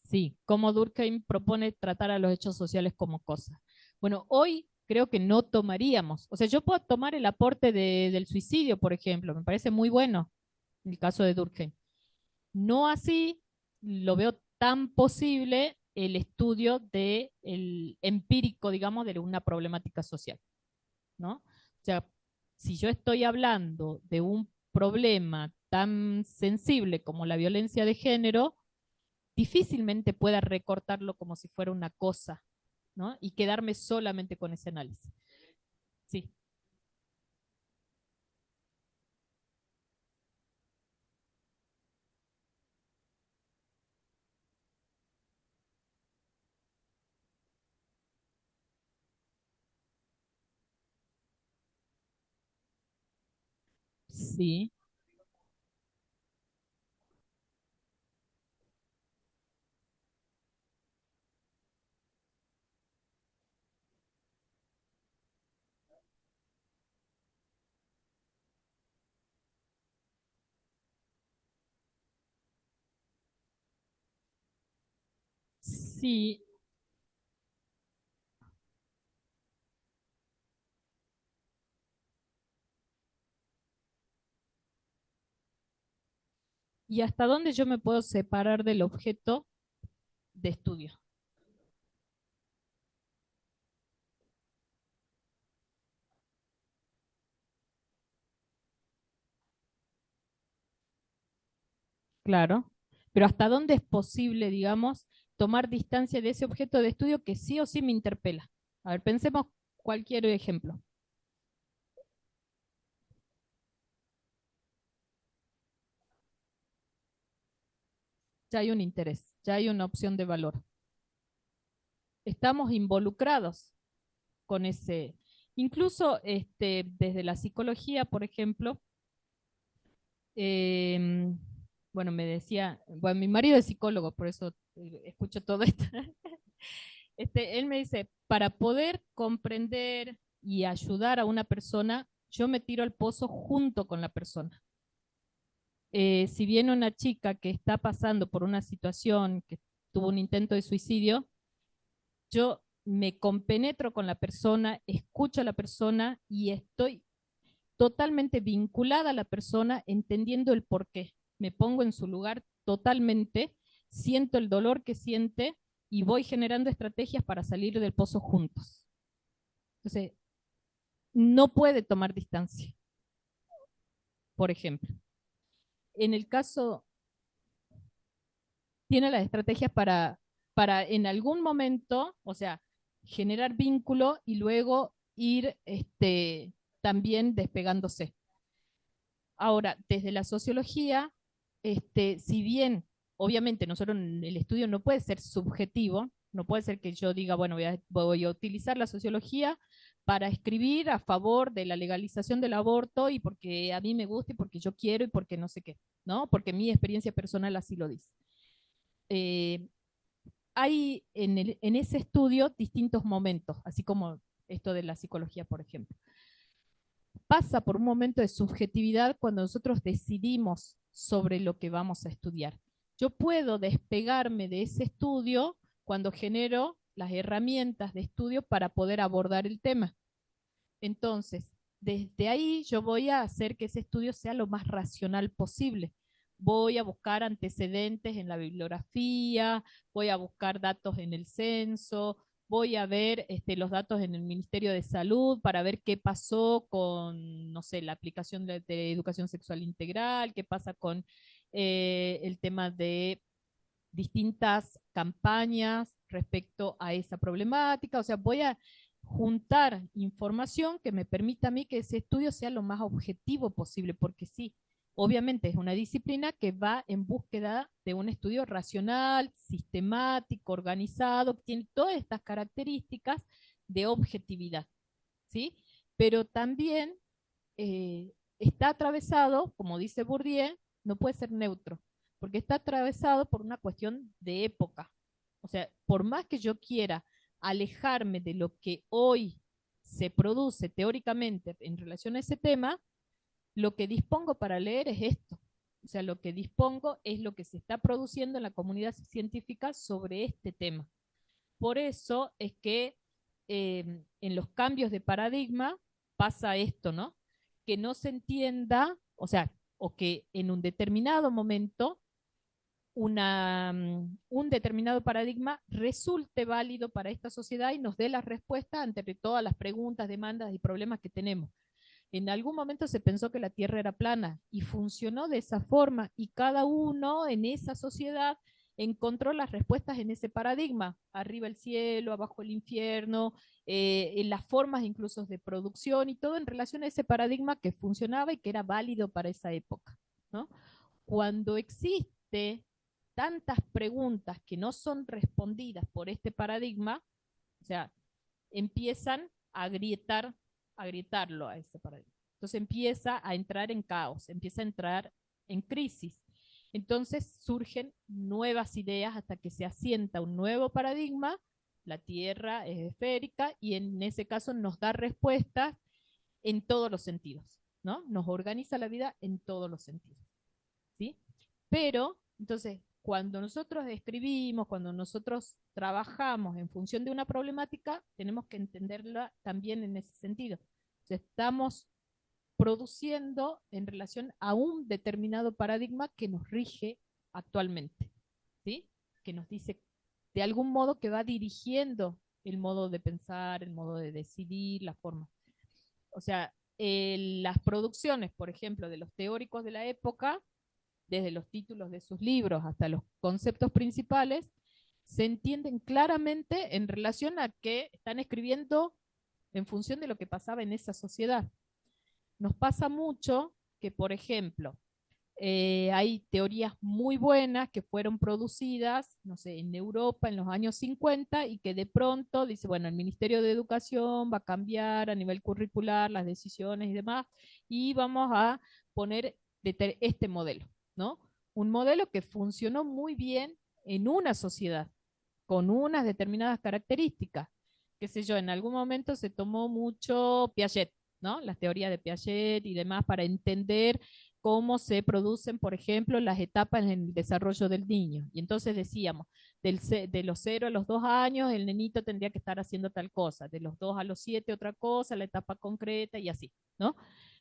Sí, como Durkheim propone tratar a los hechos sociales como cosas. Bueno, hoy creo que no tomaríamos, o sea, yo puedo tomar el aporte del suicidio, por ejemplo, me parece muy bueno el caso de Durkheim. No así lo veo tan posible el estudio del empírico, digamos, de una problemática social, ¿no? O sea, si yo estoy hablando de un problema tan sensible como la violencia de género, difícilmente pueda recortarlo como si fuera una cosa, ¿no? Y quedarme solamente con ese análisis. Sí, sí, Sí. ¿Y hasta dónde yo me puedo separar del objeto de estudio? Claro, pero ¿hasta dónde es posible, digamos, tomar distancia de ese objeto de estudio que sí o sí me interpela? A ver, pensemos cualquier ejemplo. Ya hay un interés, ya hay una opción de valor. Estamos involucrados con ese, incluso desde la psicología, por ejemplo, bueno, me decía, bueno, mi marido es psicólogo, por eso escucho todo esto. Él me dice, para poder comprender y ayudar a una persona, yo me tiro al pozo junto con la persona. Si viene una chica que está pasando por una situación, que tuvo un intento de suicidio, yo me compenetro con la persona, escucho a la persona y estoy totalmente vinculada a la persona, entendiendo el porqué. Me pongo en su lugar totalmente, siento el dolor que siente y voy generando estrategias para salir del pozo juntos. Entonces, no puede tomar distancia, por ejemplo. En el caso, tiene las estrategias para en algún momento, o sea, generar vínculo y luego ir también despegándose. Ahora, desde la sociología, si bien obviamente nosotros en el estudio no puede ser subjetivo, no puede ser que yo diga, bueno, voy a utilizar la sociología para escribir a favor de la legalización del aborto y porque a mí me gusta y porque yo quiero y porque no sé qué, ¿no? Porque mi experiencia personal así lo dice. Hay en ese estudio distintos momentos, así como esto de la psicología, por ejemplo. Pasa por un momento de subjetividad cuando nosotros decidimos sobre lo que vamos a estudiar. Yo puedo despegarme de ese estudio cuando genero las herramientas de estudio para poder abordar el tema. Entonces, desde ahí yo voy a hacer que ese estudio sea lo más racional posible. Voy a buscar antecedentes en la bibliografía, voy a buscar datos en el censo, voy a ver los datos en el Ministerio de Salud para ver qué pasó con, no sé, la aplicación de educación sexual integral, qué pasa con el tema de distintas campañas respecto a esa problemática. O sea, voy a juntar información que me permita a mí que ese estudio sea lo más objetivo posible, porque sí, obviamente es una disciplina que va en búsqueda de un estudio racional, sistemático, organizado, que tiene todas estas características de objetividad, ¿sí? Pero también está atravesado, como dice Bourdieu, no puede ser neutro, porque está atravesado por una cuestión de época. O sea, por más que yo quiera alejarme de lo que hoy se produce teóricamente en relación a ese tema, lo que dispongo para leer es esto. O sea, lo que dispongo es lo que se está produciendo en la comunidad científica sobre este tema. Por eso es que en los cambios de paradigma pasa esto, ¿no? Que no se entienda, o sea, o que en un determinado momento un determinado paradigma resulte válido para esta sociedad y nos dé la respuesta ante todas las preguntas, demandas y problemas que tenemos. En algún momento se pensó que la Tierra era plana y funcionó de esa forma y cada uno en esa sociedad encontró las respuestas en ese paradigma, arriba el cielo, abajo el infierno, en las formas incluso de producción y todo en relación a ese paradigma que funcionaba y que era válido para esa época, ¿no? Cuando existe tantas preguntas que no son respondidas por este paradigma, o sea, empiezan a agrietarlo a ese paradigma. Entonces empieza a entrar en caos, empieza a entrar en crisis. Entonces surgen nuevas ideas hasta que se asienta un nuevo paradigma, la Tierra es esférica y en ese caso nos da respuestas en todos los sentidos, ¿no? Nos organiza la vida en todos los sentidos, ¿sí? Pero, entonces, cuando nosotros escribimos, cuando nosotros trabajamos en función de una problemática, tenemos que entenderla también en ese sentido. O sea, estamos produciendo en relación a un determinado paradigma que nos rige actualmente, ¿sí? Que nos dice de algún modo que va dirigiendo el modo de pensar, el modo de decidir, la forma. O sea, las producciones, por ejemplo, de los teóricos de la época, desde los títulos de sus libros hasta los conceptos principales, se entienden claramente en relación a que están escribiendo en función de lo que pasaba en esa sociedad. Nos pasa mucho que, por ejemplo, hay teorías muy buenas que fueron producidas, no sé, en Europa en los años 50 y que de pronto dice, bueno, el Ministerio de Educación va a cambiar a nivel curricular las decisiones y demás, y vamos a poner este modelo, ¿no? Un modelo que funcionó muy bien en una sociedad, con unas determinadas características. Qué sé yo, en algún momento se tomó mucho Piaget, ¿no? Las teorías de Piaget y demás para entender cómo se producen, por ejemplo, las etapas en el desarrollo del niño. Y entonces decíamos, de los 0 a los 2 años, el nenito tendría que estar haciendo tal cosa, de los 2 a los 7 otra cosa, la etapa concreta y así, ¿no?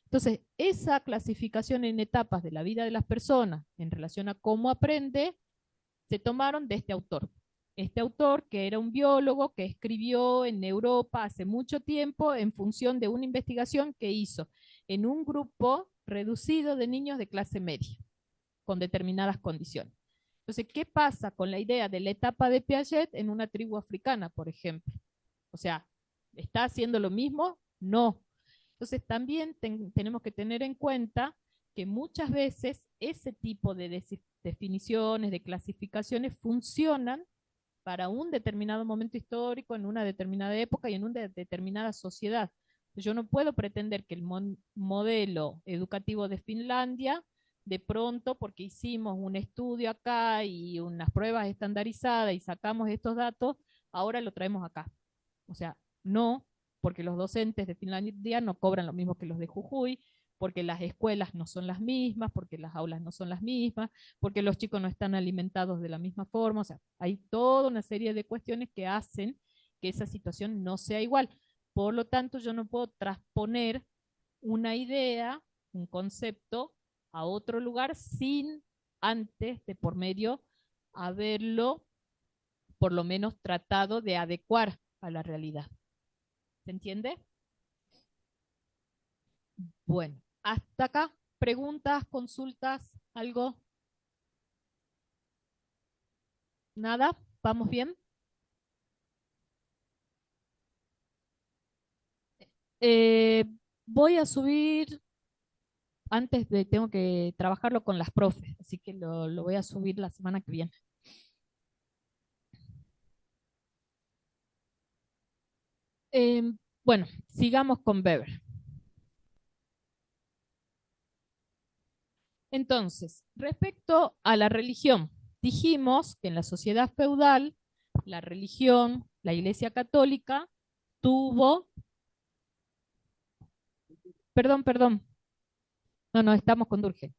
Entonces, esa clasificación en etapas de la vida de las personas en relación a cómo aprende, se tomaron de este autor. Este autor, que era un biólogo, que escribió en Europa hace mucho tiempo en función de una investigación que hizo en un grupo reducido de niños de clase media, con determinadas condiciones. Entonces, ¿qué pasa con la idea de la etapa de Piaget en una tribu africana, por ejemplo? O sea, ¿está haciendo lo mismo? No. Entonces, también tenemos que tener en cuenta que muchas veces ese tipo de definiciones, de clasificaciones, funcionan para un determinado momento histórico, en una determinada época y en una determinada sociedad. Yo no puedo pretender que el modelo educativo de Finlandia, de pronto, porque hicimos un estudio acá y unas pruebas estandarizadas y sacamos estos datos, ahora lo traemos acá. O sea, no, porque los docentes de Finlandia no cobran lo mismo que los de Jujuy, porque las escuelas no son las mismas, porque las aulas no son las mismas, porque los chicos no están alimentados de la misma forma. O sea, hay toda una serie de cuestiones que hacen que esa situación no sea igual. Por lo tanto, yo no puedo transponer una idea, un concepto, a otro lugar sin antes de por medio haberlo por lo menos tratado de adecuar a la realidad. ¿Se entiende? Bueno, hasta acá, preguntas, consultas, algo. ¿Nada? ¿Vamos bien? Voy a subir, tengo que trabajarlo con las profes, así que lo voy a subir la semana que viene. Bueno, sigamos con Weber. Entonces, respecto a la religión, dijimos que en la sociedad feudal, la religión, la Iglesia Católica, tuvo... Perdón. No, estamos con Durkheim.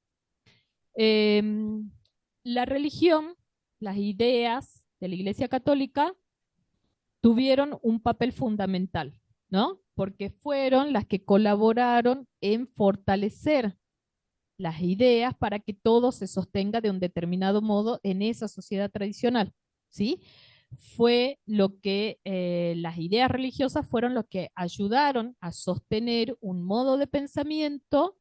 La religión, las ideas de la Iglesia Católica tuvieron un papel fundamental, ¿no? Porque fueron las que colaboraron en fortalecer las ideas para que todo se sostenga de un determinado modo en esa sociedad tradicional, ¿sí? Fue lo que las ideas religiosas fueron lo que ayudaron a sostener un modo de pensamiento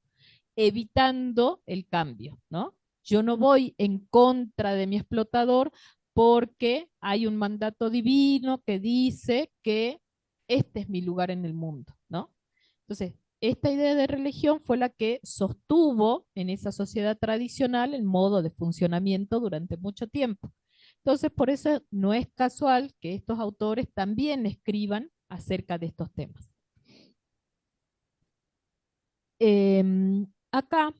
evitando el cambio, ¿no? Yo no voy en contra de mi explotador porque hay un mandato divino que dice que este es mi lugar en el mundo, ¿no? Entonces, esta idea de religión fue la que sostuvo en esa sociedad tradicional el modo de funcionamiento durante mucho tiempo. Entonces, por eso no es casual que estos autores también escriban acerca de estos temas. Acá,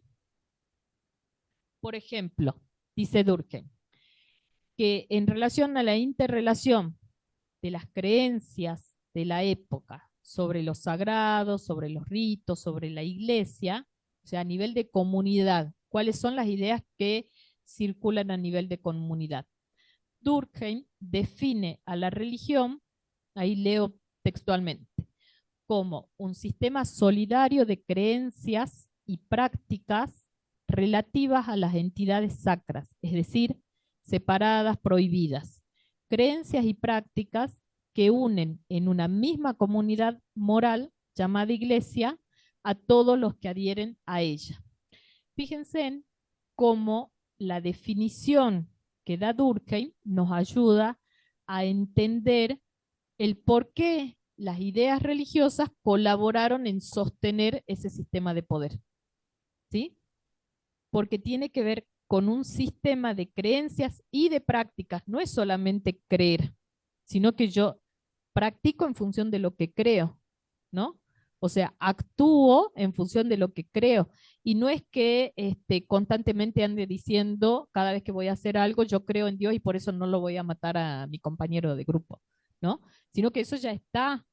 por ejemplo, dice Durkheim, que en relación a la interrelación de las creencias de la época sobre lo sagrado, sobre los ritos, sobre la iglesia, o sea, a nivel de comunidad, cuáles son las ideas que circulan a nivel de comunidad. Durkheim define a la religión, ahí leo textualmente, como un sistema solidario de creencias y prácticas relativas a las entidades sacras, es decir, separadas, prohibidas. Creencias y prácticas que unen en una misma comunidad moral llamada iglesia a todos los que adhieren a ella. Fíjense en cómo la definición que da Durkheim nos ayuda a entender el por qué las ideas religiosas colaboraron en sostener ese sistema de poder. ¿Sí? Porque tiene que ver con un sistema de creencias y de prácticas. No es solamente creer, sino que yo practico en función de lo que creo, ¿no? O sea, actúo en función de lo que creo. Y no es que constantemente ande diciendo, cada vez que voy a hacer algo, yo creo en Dios y por eso no lo voy a matar a mi compañero de grupo, ¿no? Sino que eso ya está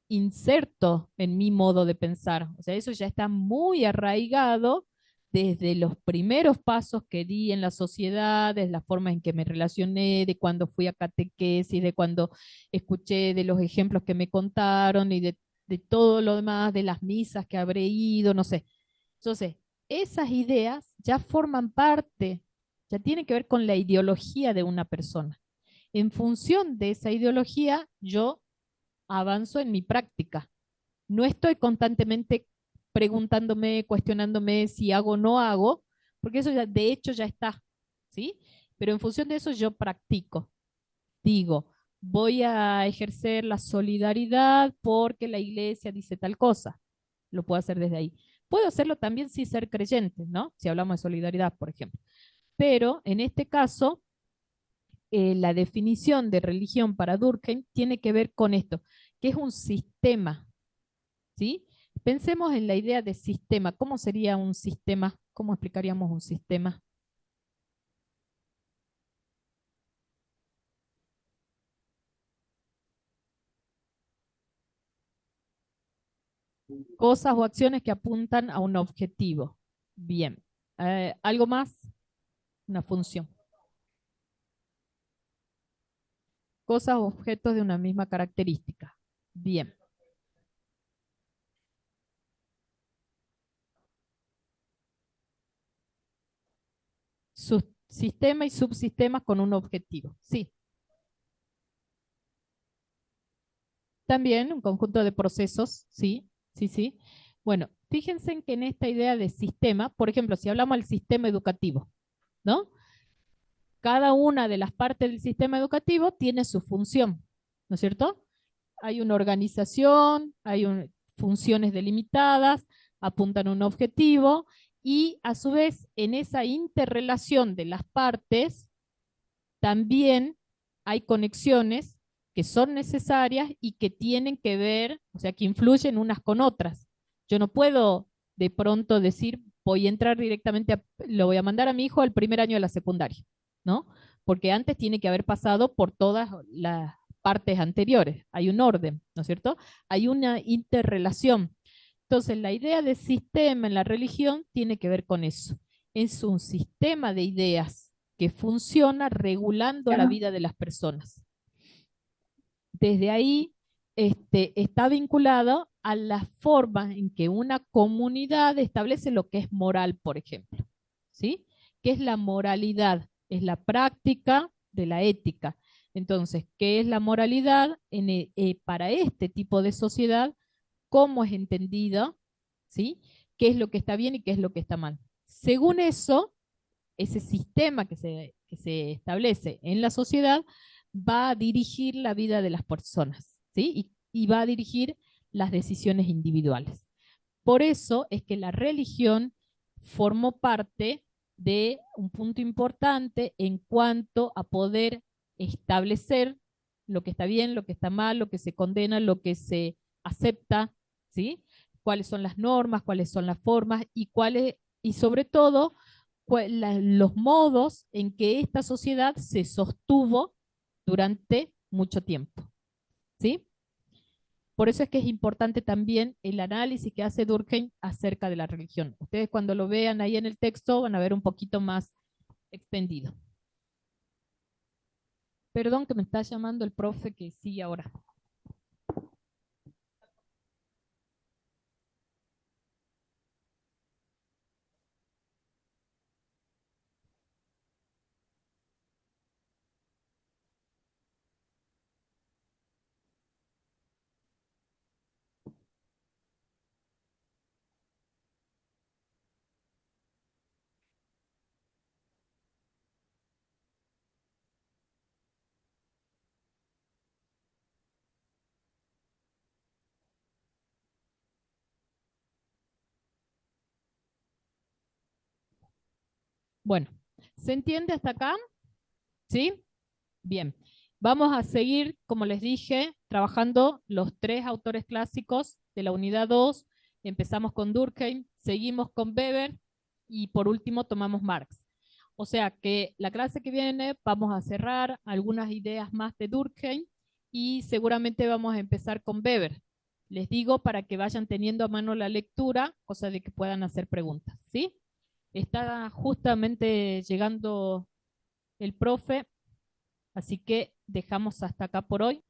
inserto en mi modo de pensar. O sea, eso ya está muy arraigado desde los primeros pasos que di en la sociedad, desde la forma en que me relacioné, de cuando fui a catequesis, de cuando escuché de los ejemplos que me contaron y de todo lo demás, de las misas que habré ido, no sé. Entonces, esas ideas ya forman parte, ya tienen que ver con la ideología de una persona. En función de esa ideología, yo avanzo en mi práctica. No estoy constantemente preguntándome, cuestionándome si hago o no hago, porque eso ya, de hecho ya está, ¿sí? Pero en función de eso yo practico. Digo, voy a ejercer la solidaridad porque la iglesia dice tal cosa. Lo puedo hacer desde ahí. Puedo hacerlo también sin ser creyente, ¿no? Si hablamos de solidaridad, por ejemplo. Pero en este caso, la definición de religión para Durkheim tiene que ver con esto, que es un sistema, ¿sí? Pensemos en la idea de sistema. ¿Cómo sería un sistema? ¿Cómo explicaríamos un sistema? Cosas o acciones que apuntan a un objetivo. Bien. ¿Algo más? Una función. Cosas o objetos de una misma característica. Bien. Sistema y subsistemas con un objetivo. Sí. También un conjunto de procesos. Sí, sí, sí. Bueno, fíjense en que en esta idea de sistema, por ejemplo, si hablamos del sistema educativo, ¿no? Cada una de las partes del sistema educativo tiene su función, ¿no es cierto? Hay una organización, hay funciones delimitadas, apuntan a un objetivo y a su vez en esa interrelación de las partes también hay conexiones que son necesarias y que tienen que ver, o sea, que influyen unas con otras. Yo no puedo de pronto decir, voy a entrar directamente, lo voy a mandar a mi hijo al primer año de la secundaria, ¿no? Porque antes tiene que haber pasado por todas las partes anteriores. Hay un orden, ¿no es cierto? Hay una interrelación. Entonces, la idea de sistema en la religión tiene que ver con eso. Es un sistema de ideas que funciona regulando la vida de las personas. Desde ahí está vinculado a la forma en que una comunidad establece lo que es moral, por ejemplo. ¿Sí? ¿Qué es la moralidad? Es la práctica de la ética. Entonces, ¿qué es la moralidad para este tipo de sociedad? ¿Cómo es entendida? ¿Sí? ¿Qué es lo que está bien y qué es lo que está mal? Según eso, ese sistema que se establece en la sociedad va a dirigir la vida de las personas, ¿sí? Y va a dirigir las decisiones individuales. Por eso es que la religión formó parte de un punto importante en cuanto a poder establecer lo que está bien, lo que está mal, lo que se condena, lo que se acepta, ¿sí? Cuáles son las normas, cuáles son las formas y sobre todo los modos en que esta sociedad se sostuvo durante mucho tiempo, ¿sí? Por eso es que es importante también el análisis que hace Durkheim acerca de la religión. Ustedes cuando lo vean ahí en el texto van a ver un poquito más extendido. Perdón que me está llamando el profe que sigue ahora. Bueno, ¿se entiende hasta acá? ¿Sí? Bien. Vamos a seguir, como les dije, trabajando los 3 autores clásicos de la unidad 2. Empezamos con Durkheim, seguimos con Weber y por último tomamos Marx. O sea que la clase que viene vamos a cerrar algunas ideas más de Durkheim y seguramente vamos a empezar con Weber. Les digo para que vayan teniendo a mano la lectura, cosa de que puedan hacer preguntas, ¿sí? Está justamente llegando el profe, así que dejamos hasta acá por hoy.